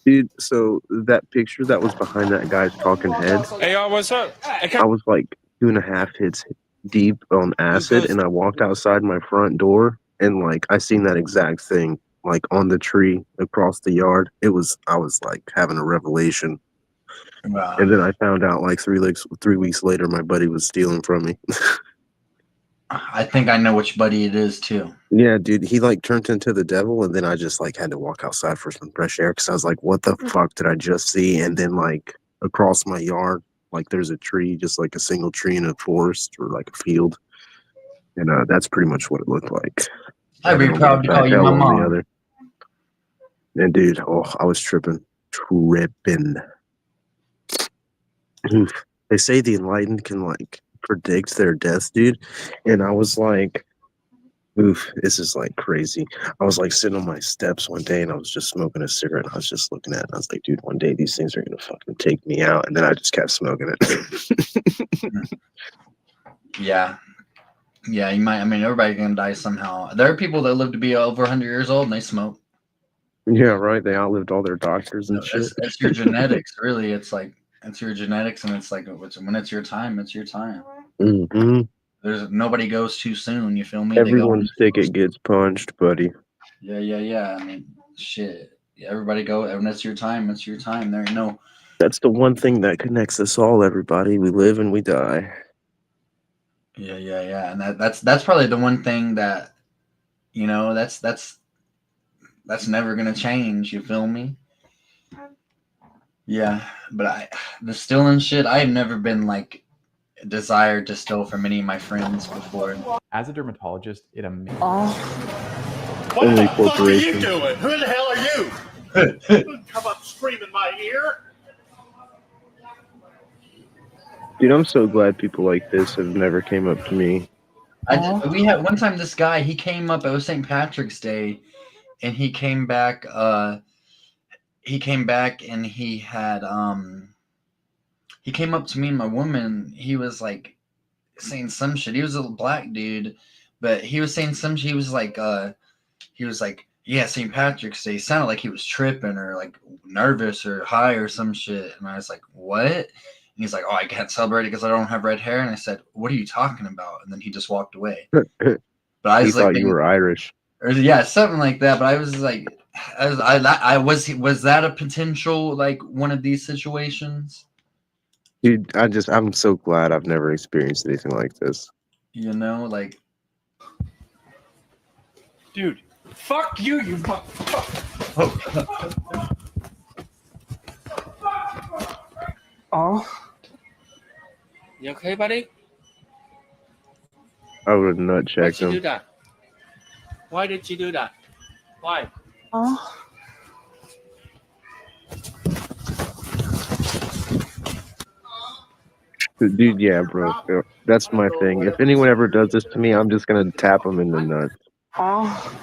Dude, so that picture that was behind that guy's talking heads. Hey, y'all, what's up? I was like 2.5 hits deep on acid, and I walked outside my front door, and like I seen that exact thing like on the tree across the yard. I was like having a revelation. Wow. And then I found out like 3 weeks later my buddy was stealing from me. I think I know which buddy it is too. Yeah, dude, he like turned into the devil, and then I just like had to walk outside for some fresh air because I was like, what the fuck did I just see? And then like across my yard, like there's a tree, just like a single tree in a forest or like a field. And that's pretty much what it looked like. I'd be And on proud one to side, call you hell my on mom. the other. And dude, I was tripping. Oof. They say the enlightened can like predict their death, dude. And I was like, oof, this is like crazy. I was like sitting on my steps one day and I was just smoking a cigarette and I was just looking at it and I was like, dude, one day these things are gonna fucking take me out. And then I just kept smoking it. Yeah. Yeah, you might. I mean, everybody's gonna die somehow. There are people that live to be over 100 years old and they smoke. Yeah, right. They outlived all their doctors and shit. It's your genetics, really. It's like it's your genetics, and it's like when it's your time, it's your time. Mm-hmm. There's nobody goes too soon. You feel me? Everyone's ticket gets punched, buddy. Yeah. I mean, shit. Yeah, everybody go. When it's your time, it's your time. There ain't no. That's the one thing that connects us all, everybody. We live and we die. Yeah. And that's probably the one thing that, that's never gonna change. You feel me? Yeah, but the stealing shit, I have never been like desired to steal from any of my friends before. As a dermatologist, it amazes. What Only the fuck are you corporation. doing? Who the hell are you? Come up screaming my ear. Dude, I'm so glad people like this have never came up to me. We had one time this guy, he came up, it was St. Patrick's Day, and he came back and he had he came up to me and my woman. He was like saying some shit. He was a black dude, but he was saying some shit. He was like yeah, St. Patrick's Day. He sounded like he was tripping or like nervous or high or some shit. And I was like, what? And he's like, oh, I can't celebrate it because I don't have red hair. And I said, what are you talking about? And then he just walked away. But I was He thought you were Irish. Or, yeah, something like that. But I was like, was that a potential like one of these situations? Dude, I'm so glad I've never experienced anything like this. You know, like, Dude, fuck you, you fuck. Oh. You okay, buddy? I would have nut checked Why'd you do him. that? Why did you do that? Why? Oh. Dude, yeah, bro. That's my thing. If anyone ever does this to me, I'm just gonna tap them in the nuts. Oh.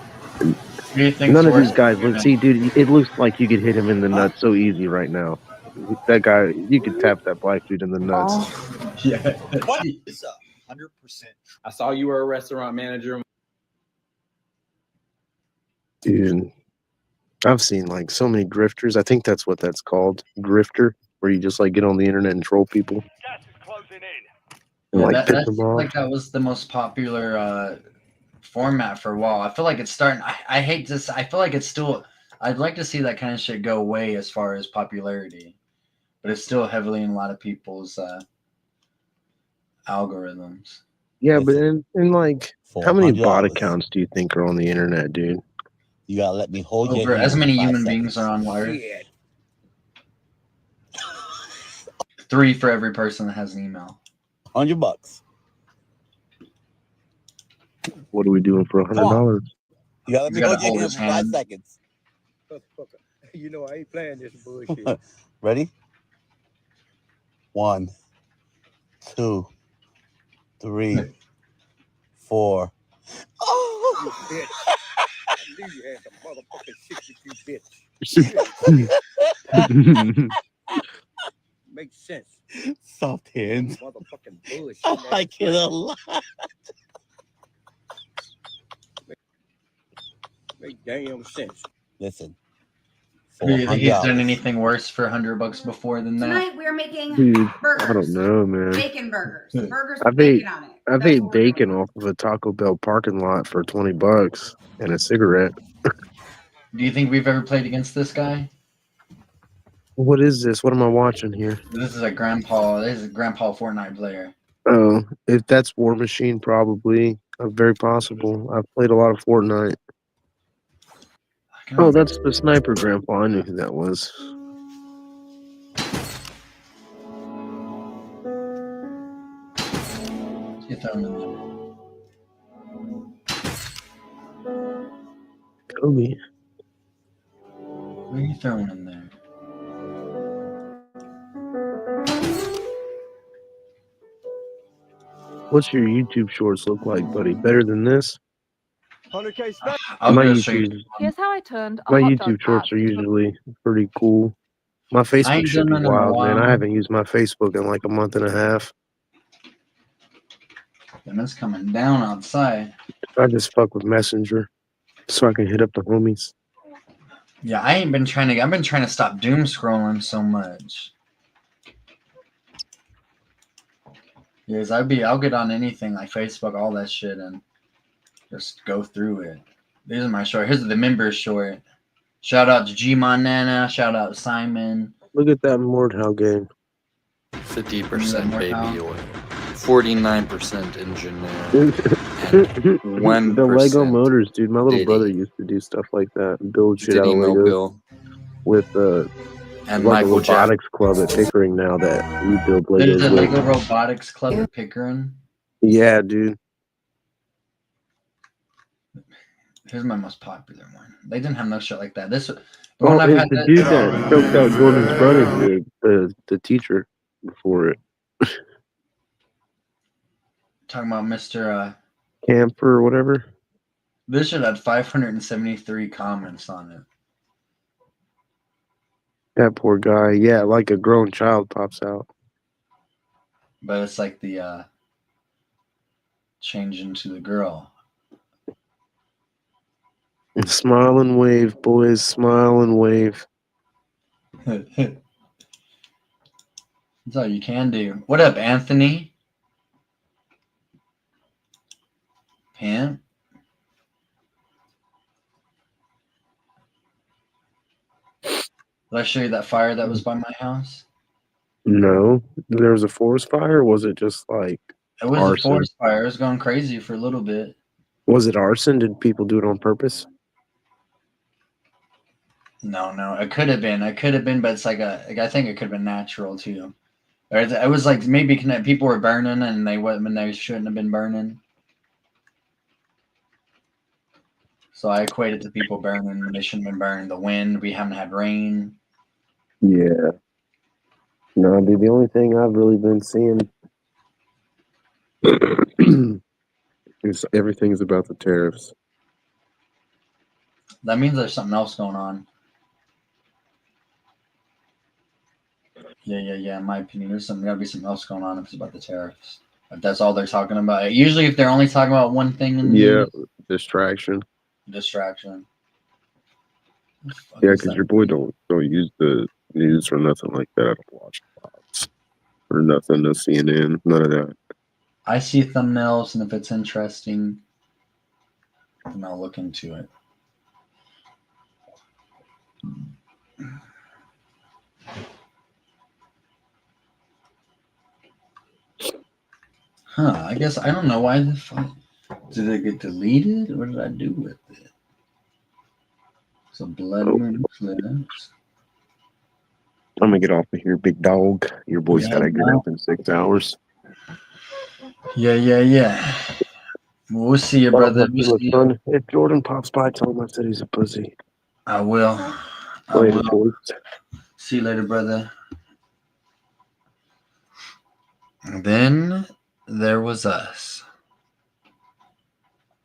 None of these guys look. See, dude, it looks like you could hit him in the nuts so easy right now. That guy, you could tap that black dude in the nuts. Oh. Yeah. What is 100%? I saw you were a restaurant manager. Dude, I've seen like so many grifters. I think that's what that's called, grifter, where you just like get on the internet and troll people. And, like, piss them off. Like that was the most popular format for a while. I feel like it's starting. I hate this. I feel like it's still. I'd like to see that kind of shit go away as far as popularity, but it's still heavily in a lot of people's algorithms. Yeah, but in like, how many bot accounts do you think are on the internet, dude? You gotta let me hold Over as many human beings are on wire. 3 for every person that has an email. $100. What are we doing for $100? You gotta let me hold your hand for 5 seconds. You know I ain't playing this bullshit. Ready? 1, 2, 3, 4. Oh! You bitch. I knew you had some motherfucking 63 bitch. Makes sense. Soft hands. Motherfucking bullshit. I like it a lot. Make damn sense. Listen, Do you think he's done anything worse for $100 before than that? Tonight we are making Dude, burgers. I don't know, man. Bacon burgers. Burgers I've with bacon on it. I've That's ate what we're doing. bacon off of a Taco Bell parking lot for $20 and a cigarette. Do you think we've ever played against this guy? What is this? What am I watching here? This is a grandpa. This is a grandpa Fortnite player. Oh, if that's War Machine, probably. Very possible. I've played a lot of Fortnite. Oh, that's the sniper grandpa. I knew who that was. Get that one in there. Kobe. What are you throwing in there? What's your YouTube shorts look like, buddy? Better than this? 100K My YouTube, Here's how I turned a my hot YouTube dog shorts ad are into a usually pretty cool. My I Facebook ain't should done be that in a wild, man. while. I haven't used my Facebook in like a month and a half. And it's coming down outside. I just fuck with Messenger so I can hit up the homies. Yeah, I've been trying to stop doom scrolling so much. Yes, I'll get on anything like Facebook, all that shit, and just go through it. These are my short. Here's the members short. Shout out to G Nana. Shout out to Simon. Look at that Mordhau game. 50% baby oil, 49% engineer, and 1% The Lego motors, dude. My little Diddy. brother used to do stuff like that, build shit out Diddy of Legos Mobile. with And like a Michael Jackson. robotics club at Pickering now that we build There's Legos a with. Lego Robotics Club at Pickering. Yeah, dude. Here's my most popular one. They didn't have no shit like that. The Oh, one I've it's had the that- dude that choked out Jordan's brother, the teacher before it. Talking about Mr. Camp or whatever. This shit had 573 comments on it. That poor guy. Yeah, like a grown child pops out. But it's like the change into the girl. Smile and wave, boys. Smile and wave. That's all you can do. What up, Anthony? Pam? Did I show you that fire that was by my house? No. There was a forest fire, or was it just like It was arson? a forest fire. It was going crazy for a little bit. Was it arson? Did people do it on purpose? No, it could have been. But it's like I think it could have been natural too. Or it was like maybe people were burning and they shouldn't have been burning. So I equate it to people burning when they shouldn't have been burning. The wind, we haven't had rain. Yeah. No, dude, the only thing I've really been seeing is everything's about the tariffs. That means there's something else going on. Yeah. In my opinion, there's gotta be something else going on if it's about the tariffs. If that's all they're talking about. Usually, if they're only talking about one thing in the news, Distraction. distraction. Yeah, because your boy don't use the news or nothing like that. I don't watch Fox or nothing, no CNN, none of that. I see thumbnails, and if it's interesting, then I'll look into it. I guess I don't know why the fuck did it get deleted? What did I do with it? So blood moon clips. I'm gonna get off of here, big dog. Your boy's gotta get up in 6 hours. Yeah. We'll see you, brother. We'll see you. Son, if Jordan pops by, tell him I said he's a pussy. I will. Later, boys. See you later, brother. And then there was us.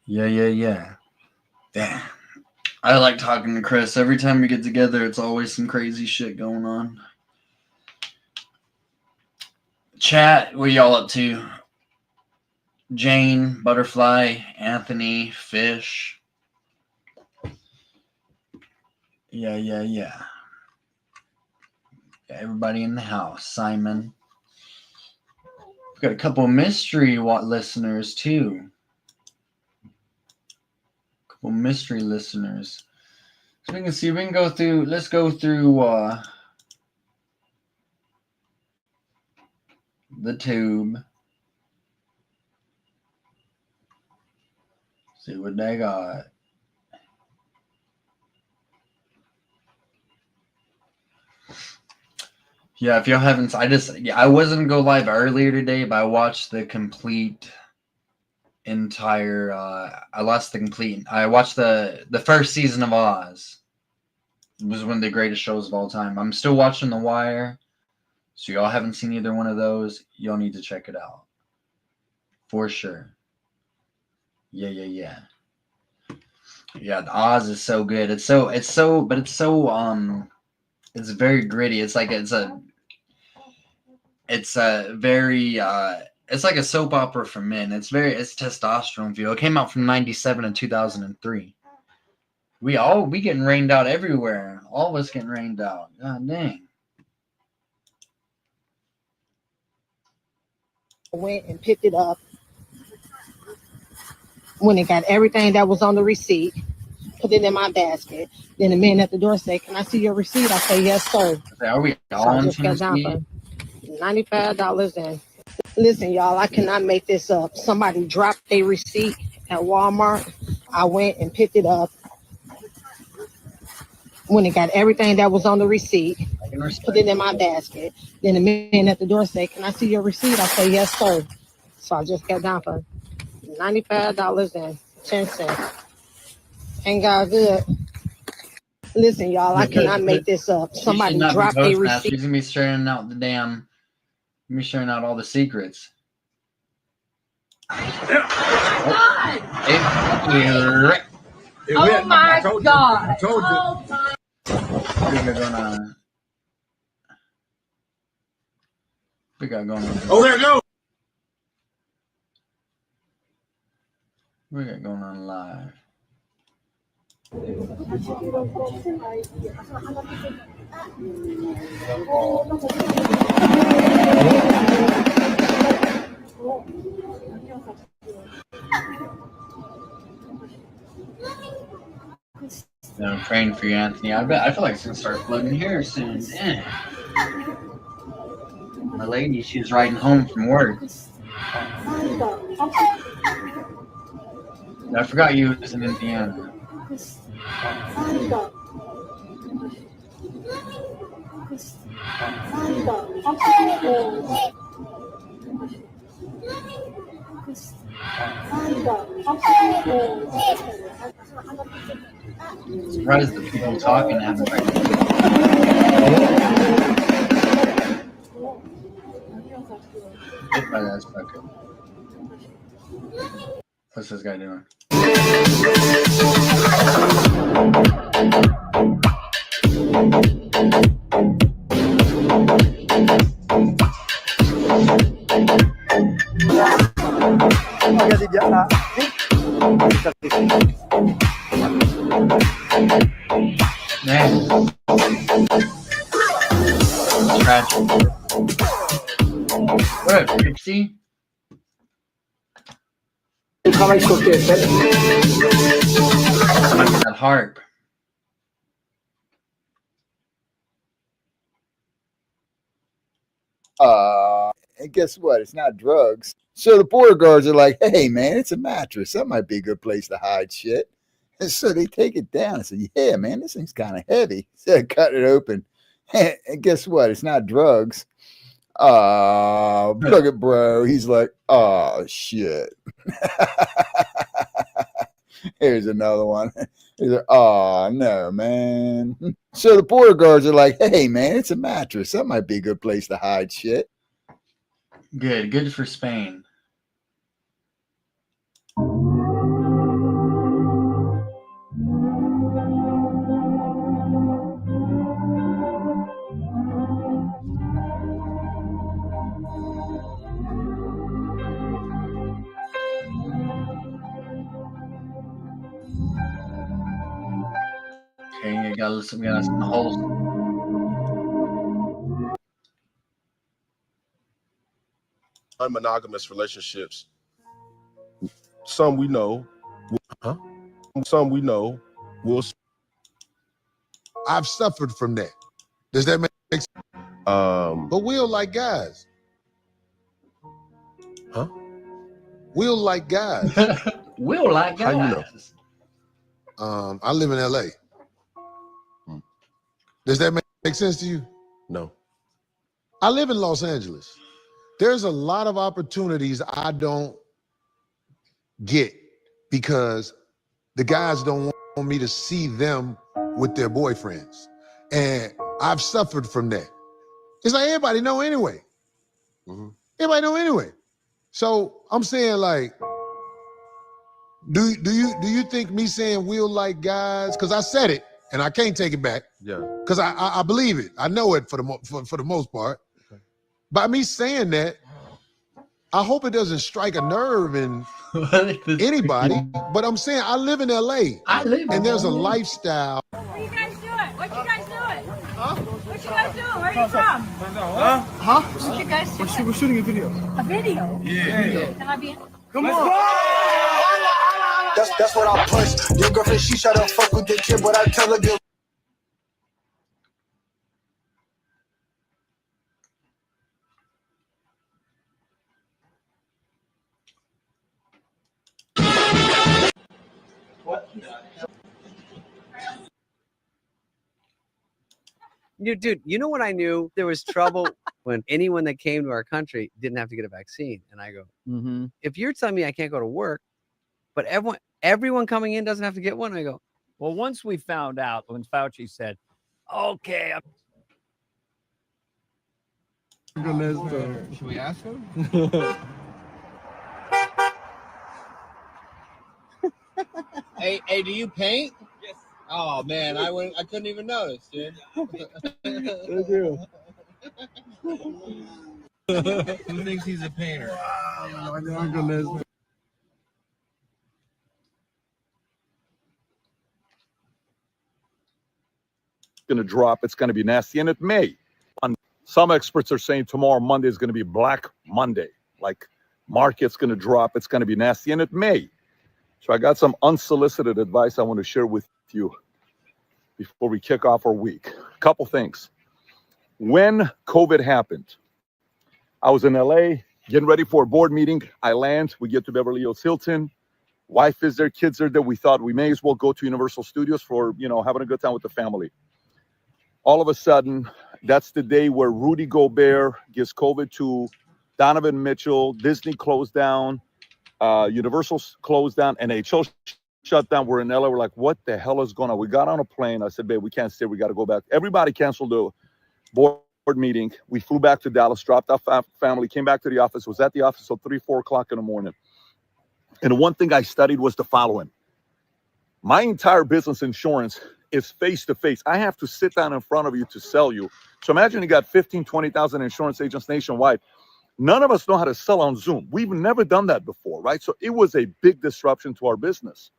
Yeah. Damn. I like talking to Chris. Every time we get together, it's always some crazy shit going on. Chat, what y'all up to? Jane, Butterfly, Anthony, Fish. Yeah. Got everybody in the house. Simon. We've got a couple of mystery listeners too. A couple mystery listeners. So we can see. We can go through. Let's go through the tube. See what they got. Yeah, if y'all haven't, I wasn't gonna go live earlier today, but I watched the complete entire. I watched the first season of Oz. It was one of the greatest shows of all time. I'm still watching The Wire, so y'all haven't seen either one of those. Y'all need to check it out for sure. Yeah. The Oz is so good. It's very gritty. It's like it's like a soap opera for men. It's testosterone feel. It came out from 97 and 2003. We getting rained out everywhere. All of us getting rained out. God dang. Went and picked it up. When it got everything that was on the receipt, put it in my basket. Then the man at the door said, "Can I see your receipt?" I say, "Yes, sir." Are we all so I just got down for $95 in. Listen, y'all, I cannot make this up. Somebody dropped a receipt at Walmart. I went and picked it up. When it got everything that was on the receipt, put it in my basket. Then the man at the door said, "Can I see your receipt?" I say, "Yes, sir." So I just got down for $95.10. Ain't God good? Listen, y'all, I cannot make this up. Somebody dropped a receipt. She's gonna be sharing out all the secrets. Oh my God! I told you. We got going on. Oh, there it goes. We got going on live. I'm praying for you, Anthony. I feel like it's gonna start flooding here soon. My lady, she was riding home from work. I forgot you was in Indiana. I'm surprised the people talking haven't right now. What's this guy doing? Man. Tragic. What up, Trixie? That harp. And guess what? It's not drugs. So the border guards are like, "Hey, man, it's a mattress. That might be a good place to hide shit." And so they take it down and say, "Yeah, man, this thing's kind of heavy." So they cut it open. And guess what? It's not drugs. Look at bro. He's like, "Oh, shit." Here's another one. He's like, "Oh, no, man." So the border guards are like, "Hey, man, it's a mattress. That might be a good place to hide shit." Good for Spain. Okay, we gotta listen to the whole. unmonogamous relationships. Some we know, some we know will. I've suffered from that. Does that make sense? But we'll like guys. Huh? We'll like guys. We'll like guys. How you know? I live in LA. Does that make sense to you? No. I live in Los Angeles. There's a lot of opportunities I don't get because the guys don't want me to see them with their boyfriends. And I've suffered from that. It's like everybody know anyway. Everybody know anyway. So I'm saying, like, do you think me saying we'll like guys, because I said it and I can't take it back. Yeah. Because I believe it. I know it for the most part. Okay. By me saying that, I hope it doesn't strike a nerve in anybody. But I'm saying I live in LA. And there's a lifestyle. What are you guys doing? What you guys doing? Huh? What you guys doing? Where are you from? Huh? What you guys doing? We're shooting a video. A video? Yeah. Can I be in? Come on. That's what I push. Your girlfriend, she shut up, fuck with the kid, but I tell her good. Dude, you know what I knew? There was trouble when anyone that came to our country didn't have to get a vaccine. And I go, if you're telling me I can't go to work, but everyone coming in doesn't have to get one, I go, well, once we found out, when Fauci said, okay, Should we ask him? Hey, do you paint? Yes. Oh man, I couldn't even notice, dude. Thank you. Who thinks he's a painter? Oh my goodness. Going to drop. It's going to be nasty, and it may. Some experts are saying tomorrow, Monday, is going to be Black Monday. Like, market's going to drop. It's going to be nasty, and it may. So I got some unsolicited advice I want to share with you before we kick off our week. A couple things. When COVID happened, I was in LA getting ready for a board meeting. I land. We get to Beverly Hills Hilton. Wife is there. Kids are there. We thought we may as well go to Universal Studios for, having a good time with the family. All of a sudden, that's the day where Rudy Gobert gives COVID to Donovan Mitchell. Disney closed down. Universal closed down. NHL shut down. We're in LA. We're like, what the hell is going on? We got on a plane. I said, babe, we can't stay. We got to go back. Everybody canceled the board meeting. We flew back to Dallas, dropped off family, came back to the office, was at the office till 3, 4 o'clock in the morning. And the one thing I studied was the following. My entire business insurance is face-to-face. I have to sit down in front of you to sell you. So imagine you got 15, 20,000 insurance agents nationwide. None of us know how to sell on Zoom. We've never done that before, right? So it was a big disruption to our business.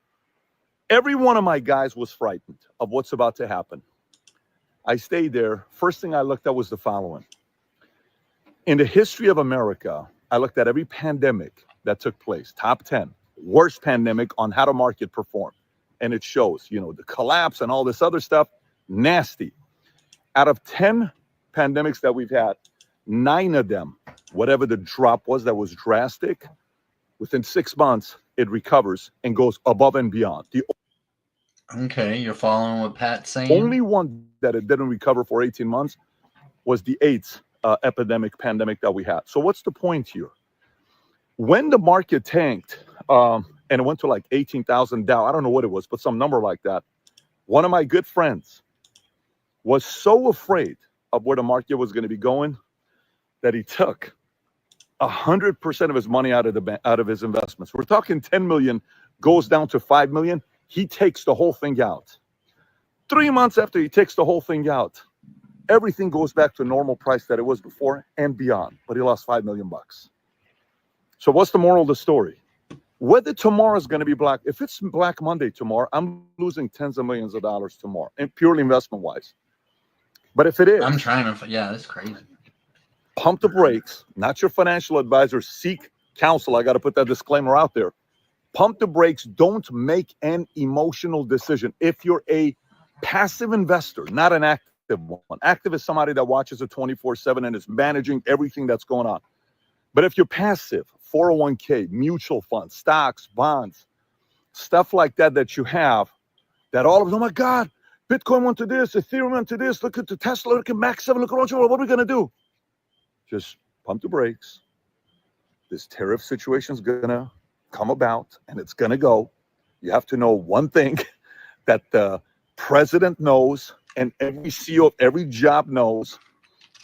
Every one of my guys was frightened of what's about to happen. I stayed there. First thing I looked at was the following. In the history of America, I looked at every pandemic that took place, top 10, worst pandemic on how the market performed. And it shows, the collapse and all this other stuff, nasty. Out of 10 pandemics that we've had, 9 of them, whatever the drop was that was drastic, within 6 months, it recovers and goes above and beyond. The Okay, you're following what Pat's saying? only one that it didn't recover for 18 months was the AIDS pandemic that we had. So what's the point here? When the market tanked, and it went to like 18,000 Dow, I don't know what it was, but some number like that, one of my good friends was so afraid of where the market was going to be going that he took 100% of his money out of his investments. We're talking 10 million goes down to 5 million. He takes the whole thing out. 3 months after he takes the whole thing out, everything goes back to normal price that it was before and beyond. But he lost $5 million. So what's the moral of the story? Whether tomorrow is going to be black, if it's Black Monday tomorrow, I'm losing tens of millions of dollars tomorrow, and purely investment wise. But if it is, I'm trying to, yeah, that's crazy. pump the brakes, not your financial advisor, seek counsel. I got to put that disclaimer out there. Pump the brakes. Don't make an emotional decision. If you're a passive investor, not an active one. Active is somebody that watches it 24/7 and is managing everything that's going on. But if you're passive, 401k, mutual funds, stocks, bonds, stuff like that that you have, that all of them, oh my God, Bitcoin went to this, Ethereum went to this, look at the Tesla, look at Max 7, look at what are we going to do? Just pump the brakes. This tariff situation is going to come about and it's going to go. You have to know one thing that the president knows and every CEO of every job knows.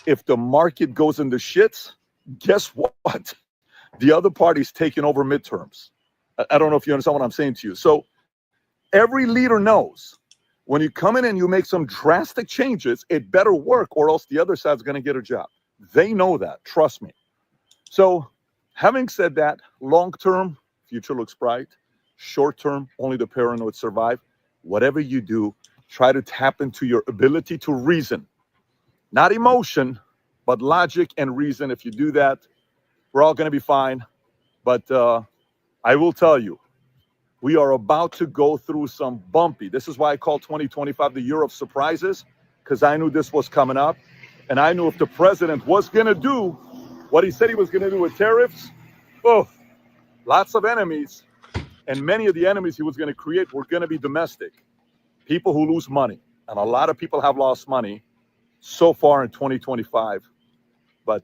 If the market goes into shits, guess what? The other party's taking over midterms. I don't know if you understand what I'm saying to you. So every leader knows when you come in and you make some drastic changes, it better work or else the other side's going to get a job. They know that. Trust me. So having said that, long-term, future looks bright. Short-term, only the paranoid survive. Whatever you do, try to tap into your ability to reason. Not emotion, but logic and reason. If you do that, we're all going to be fine. But I will tell you, we are about to go through some bumpy. This is why I call 2025 the year of surprises, because I knew this was coming up. And I knew if the president was going to do what he said he was going to do with tariffs, oh, lots of enemies. And many of the enemies he was going to create were going to be domestic. People who lose money. And a lot of people have lost money so far in 2025. But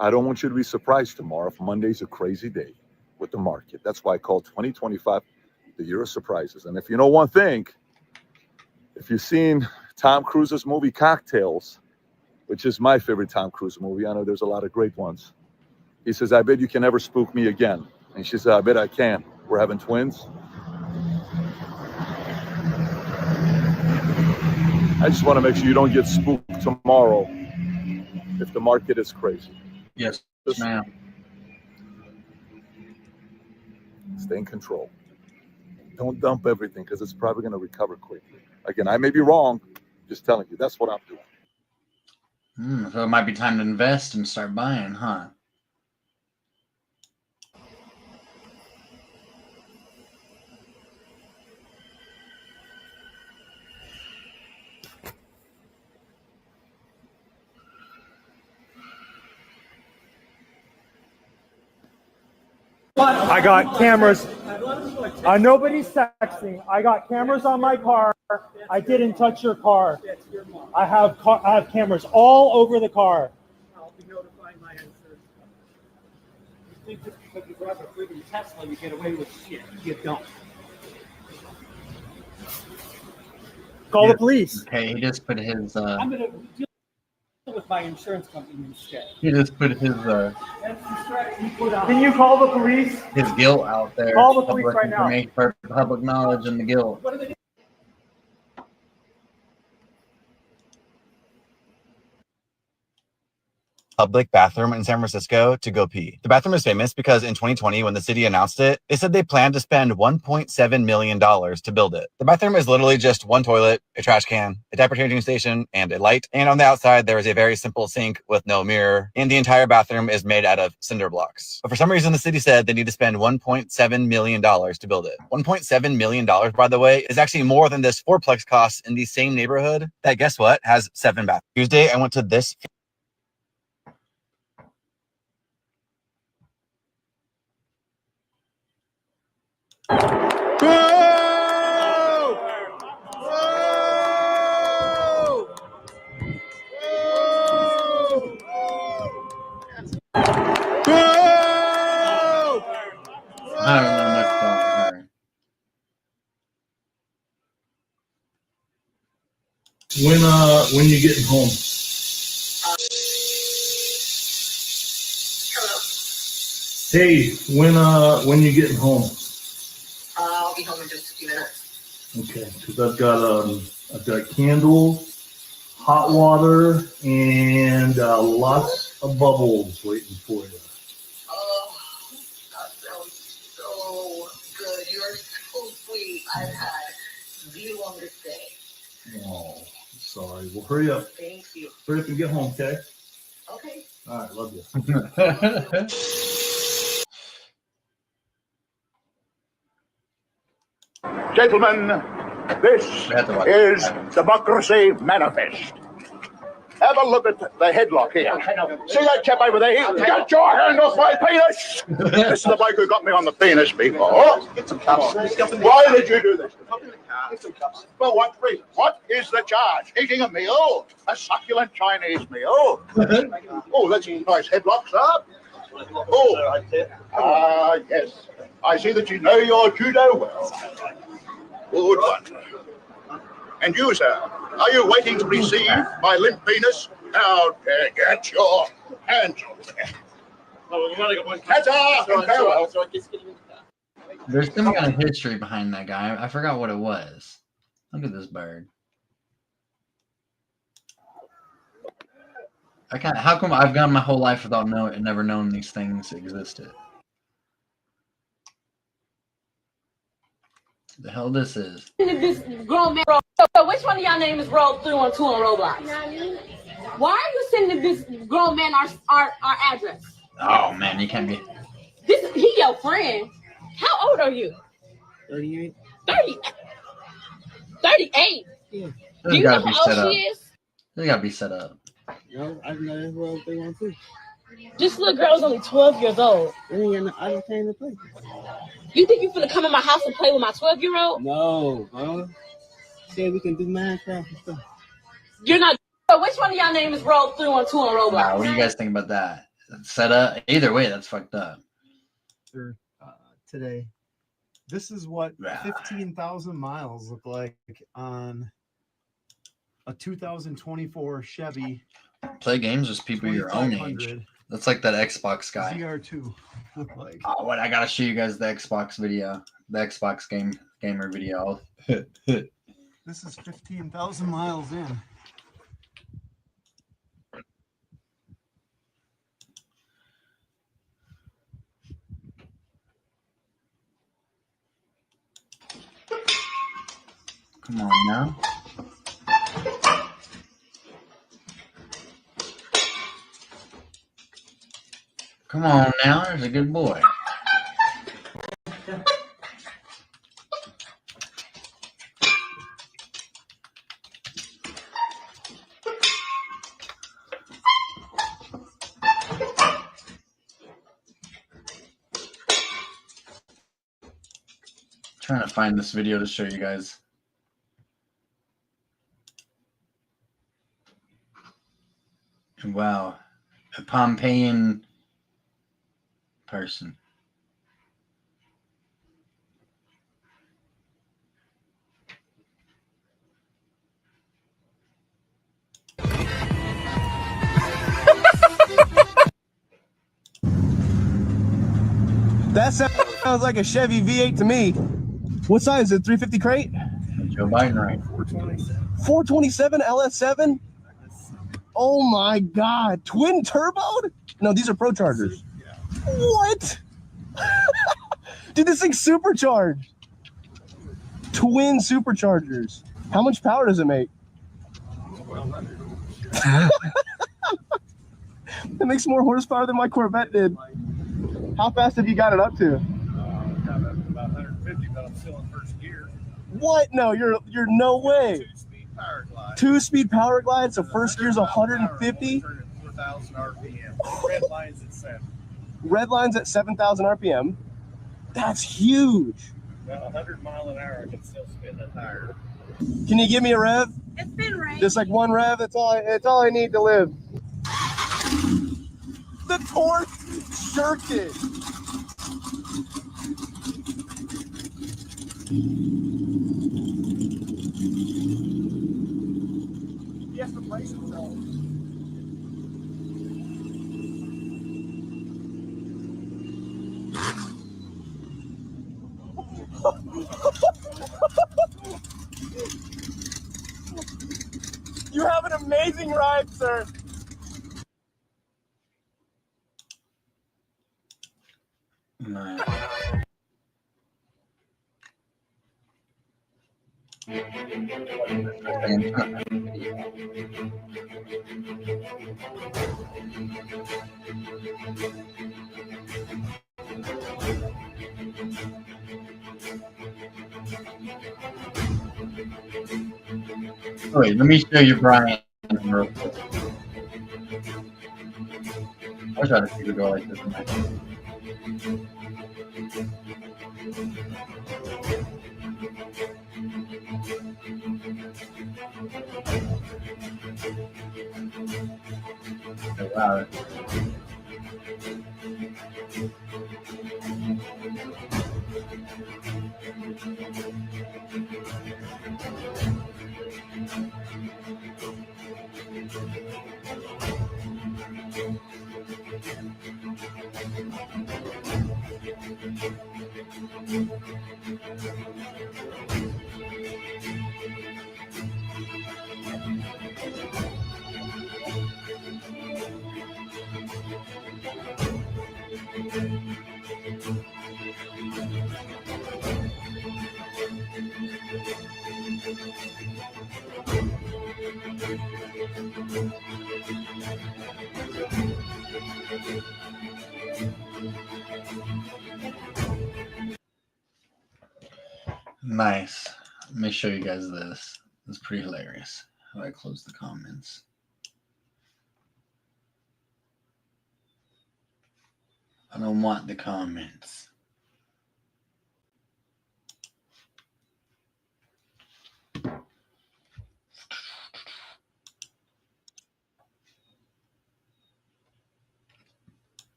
I don't want you to be surprised tomorrow if Monday's a crazy day with the market. That's why I call 2025 the year of surprises. And if you know one thing, if you've seen Tom Cruise's movie Cocktails, which is my favorite Tom Cruise movie, I know there's a lot of great ones. He says, I bet you can never spook me again. And she said, I bet I can. We're having twins. I just want to make sure you don't get spooked tomorrow if the market is crazy. Yes, ma'am. Stay in control. Don't dump everything because it's probably going to recover quickly. Again, I may be wrong. Just telling you, that's what I'm doing. So it might be time to invest and start buying, huh? I got cameras. Nobody's texting. I got cameras on my car. I didn't touch your car. I have cameras all over the car. I'll be notifying my insurance company. You think just because you drive a freaking Tesla, you get away with shit? You don't. Call the police. Okay, he just put his. I'm gonna deal with my insurance company instead. He just put his. Can you call the police? His guilt out there. Call the police right now. For public knowledge and the guilt. What are they? Public bathroom in San Francisco to go pee. The bathroom is famous because in 2020, when the city announced it, they said they planned to spend $1.7 million to build it. The bathroom is literally just one toilet, a trash can, a diaper changing station, and a light. And on the outside, there is a very simple sink with no mirror. And the entire bathroom is made out of cinder blocks. But for some reason, the city said they need to spend $1.7 million to build it. $1.7 million, by the way, is actually more than this fourplex costs in the same neighborhood that, guess what, has 7 bathrooms. Tuesday, I went to this I don't know much about her. When you getting home? Hey, when you getting home? I'll be home in just a few minutes. Okay, because I've got candles, hot water, and lots of bubbles waiting for you. Oh, that sounds so good. You're so sweet. I've had the longest day. Oh, so sorry. Well, hurry up. Thank you. Hurry up and get home, okay? Okay. All right, love you. Gentlemen, this is Democracy Manifest. Have a look at the headlock here. See that chap over there? Get your hand off my penis! This is the bloke who got me on the penis before. Why did you do this? For what reason? What is the charge? Eating a meal? A succulent Chinese meal? Oh, that's a nice headlock, sir. Oh, yes. I see that you know your judo well. Good one. And you, sir, are you waiting to receive my limp penis? Now, get your hands off there. That's all. Farewell. There's some kind of history behind that guy. I forgot what it was. Look at this bird. How come I've gone my whole life without never known these things existed? The hell this is? This grown man. So which one of y'all name is Roll 312 on Roblox? Why are you sending this grown man our address? Oh man, you can't be. He your friend. How old are you? 38. 38. Yeah. Do you know how old she is? They gotta be set up. No, I know that's what they want to. This little girl is only 12 years old. I just came to play. You think you finna come in my house and play with my 12-year-old? No, bro. Said we can do Minecraft and stuff. You're not. So which one of y'all name is Roll 312 on Roblox? Wow, what do you guys think about that? Set up? Either way, that's fucked up. Today, this is what 15,000 miles look like on a 2024 Chevy. Play games with people your own age. That's like that Xbox guy. ZR2 look like. Oh, what? I gotta show you guys the Xbox video, the Xbox gamer video. This is 15,000 miles in. Come on now. Come on now, there's a good boy. Trying to find this video to show you guys. Wow, a Pompeian person. That sounds like a Chevy V8 to me. What size is it? 350 crate? Joe Biden, right? 427 LS7? Oh my God. Twin turboed? No, these are Pro Chargers. What? Dude, this thing's supercharged. Twin superchargers. How much power does it make? It makes more horsepower than my Corvette did. How fast have you got it up to? About 150, but I'm still in first gear. What? No, you're no way. Two-speed power glide. Two-speed power glide, so first gear's 150. 4,000 RPM. Red line's at 7. Red line's at 7,000 RPM. That's huge. About 100 mile an hour, I can still spin the tire. Can you give me a rev? It's been raining. Just like one rev. That's all I need to live. The torque jerked it. Yes, the price itself. You have an amazing ride, sir. Man. Wait, let me show you Brian real quick. I wish I had a secret door like this in my house. Oh, wow. Nice. Let me show you guys this. It's pretty hilarious. How do I close the comments? I don't want the comments.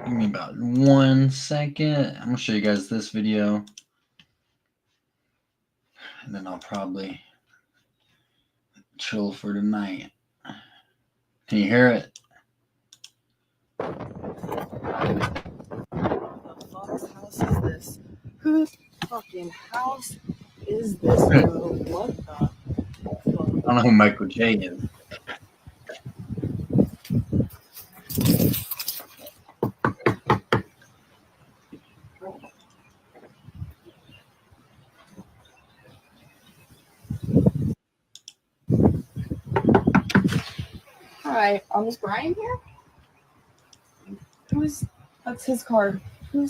Give me about 1 second. I'm gonna show you guys this video, and then I'll probably chill for tonight. Can you hear it? Whose house is this? Whose fucking house is this, bro? What the fuck? I don't know who Michael J is. Hi, is Brian here? That's his card. I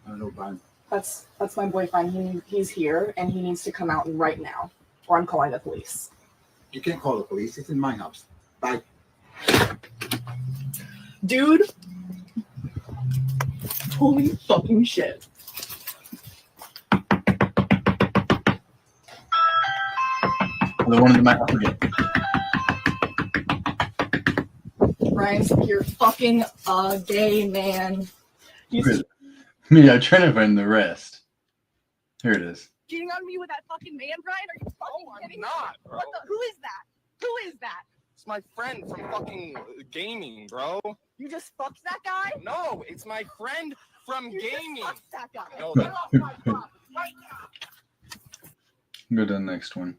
don't know Brian. That's my boyfriend. He's here and he needs to come out right now, or I'm calling the police. You can't call the police. It's in my house. Bye. Dude. Holy fucking shit. The one in my forget. Brian, you're fucking a gay man. Me, I'm trying to find the rest. Here it is. Cheating on me with that fucking man, Brian? Are you fucking kidding me? Not, bro. Who is that? Who is that? It's my friend from fucking gaming, bro. You just fucked that guy? No, it's my friend from gaming. Just fucked that guy. No, Get off my property right now. Go to the next one.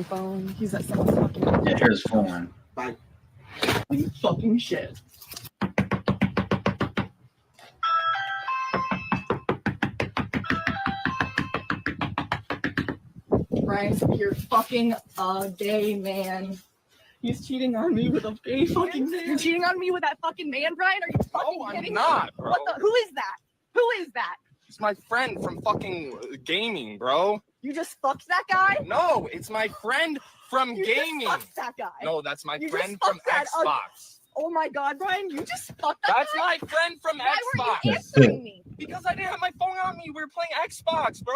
Phone. He's at someone's fucking. Yeah, here's phone. Bye. You fucking shit. Brian, you're fucking a gay man. He's cheating on me with a gay fucking man. You're cheating on me with that fucking man, Brian? Are you fucking kidding me? not, bro. Who is that? Who is that? It's my friend from fucking gaming, bro. You just fucked that guy? No, it's my friend from You gaming. just fucked that guy. No, that's my You friend just from fucked that Xbox. Oh my god, Brian, you just fucked that That's guy? my friend from Why Xbox. were you answering me? Because I didn't have my phone on me. We were playing Xbox, bro.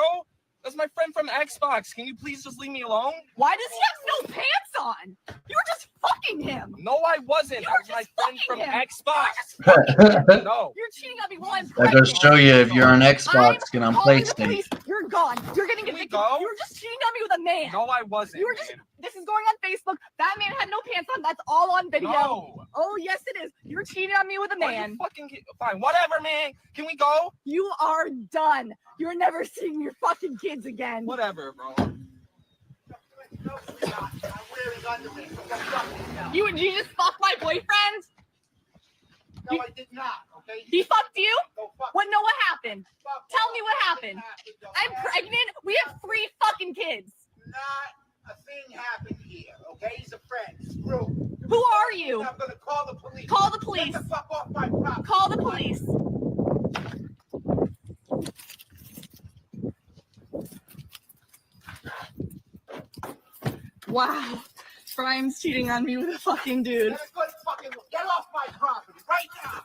That's my friend from Xbox. Can you please just leave me alone? Why does he have no pants on? You were just fucking him. No, I wasn't. You I were was my just friend fucking from him. Xbox. No. You're cheating on me while I'm That pregnant. does show you if you're on Xbox and on calling the PlayStation. police. You're gone. You're getting evicted. go? You were just cheating on me with a man. No, I wasn't. You were just. This is going on Facebook. That man had no pants on. That's all on video. No. Oh yes, it is. You're cheating on me with a Are you man. Fine, whatever, man. Can we go? You are done. You're never seeing your fucking kids again. Whatever, bro. You just fuck my boyfriend? No, I did not. Okay. He fucked you? Go fuck. What? No, what happened? Tell me what happened. I'm pregnant. We have 3 fucking kids. Not a thing happened here. Okay, he's a friend. Screw. Who are you? I'm gonna call the police. Call the police. Get the fuck off my property. Call the police. Wow. Brian's cheating on me with a fucking dude. Get a good fucking look. Get off my property right now.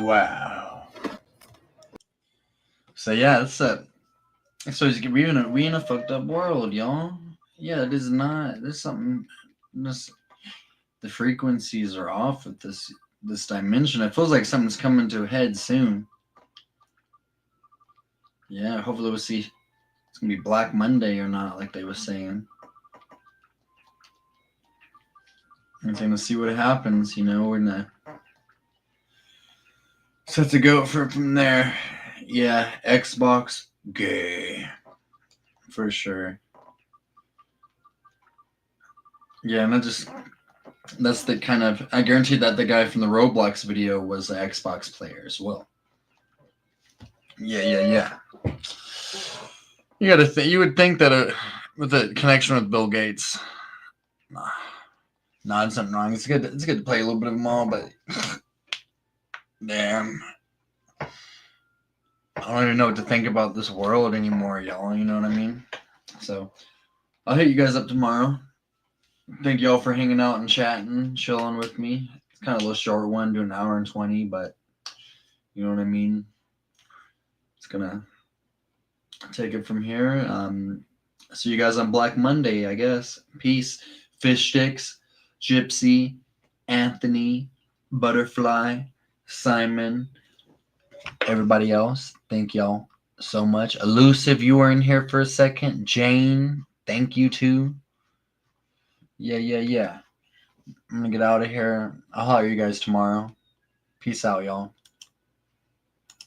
Wow. So yeah, that's it. So we in a fucked up world, y'all. Yeah, it is not. There's something. The frequencies are off with this dimension. It feels like something's coming to a head soon. Yeah, hopefully we'll see. It's gonna be Black Monday or not, like they were saying. I'm gonna see what happens. You know, we're gonna set to go from there. Yeah, Xbox gay for sure. Yeah, and that's the kind of, I guarantee that the guy from the Roblox video was an Xbox player as well. Yeah. You would think that with a connection with Bill Gates, there's something wrong. It's good to play a little bit of them all, but damn, I don't even know what to think about this world anymore, y'all. You know what I mean? So I'll hit you guys up tomorrow. Thank y'all for hanging out and chatting, chilling with me. It's kind of a little short one, do an hour and 20, but you know what I mean? It's gonna take it from here. See you guys on Black Monday, I guess. Peace. Fish Sticks, Gypsy, Anthony, Butterfly, Simon, everybody else. Thank y'all so much. Elusive, you were in here for a second. Jane, thank you too. Yeah. I'm gonna get out of here. I'll holler at you guys tomorrow. Peace out, y'all.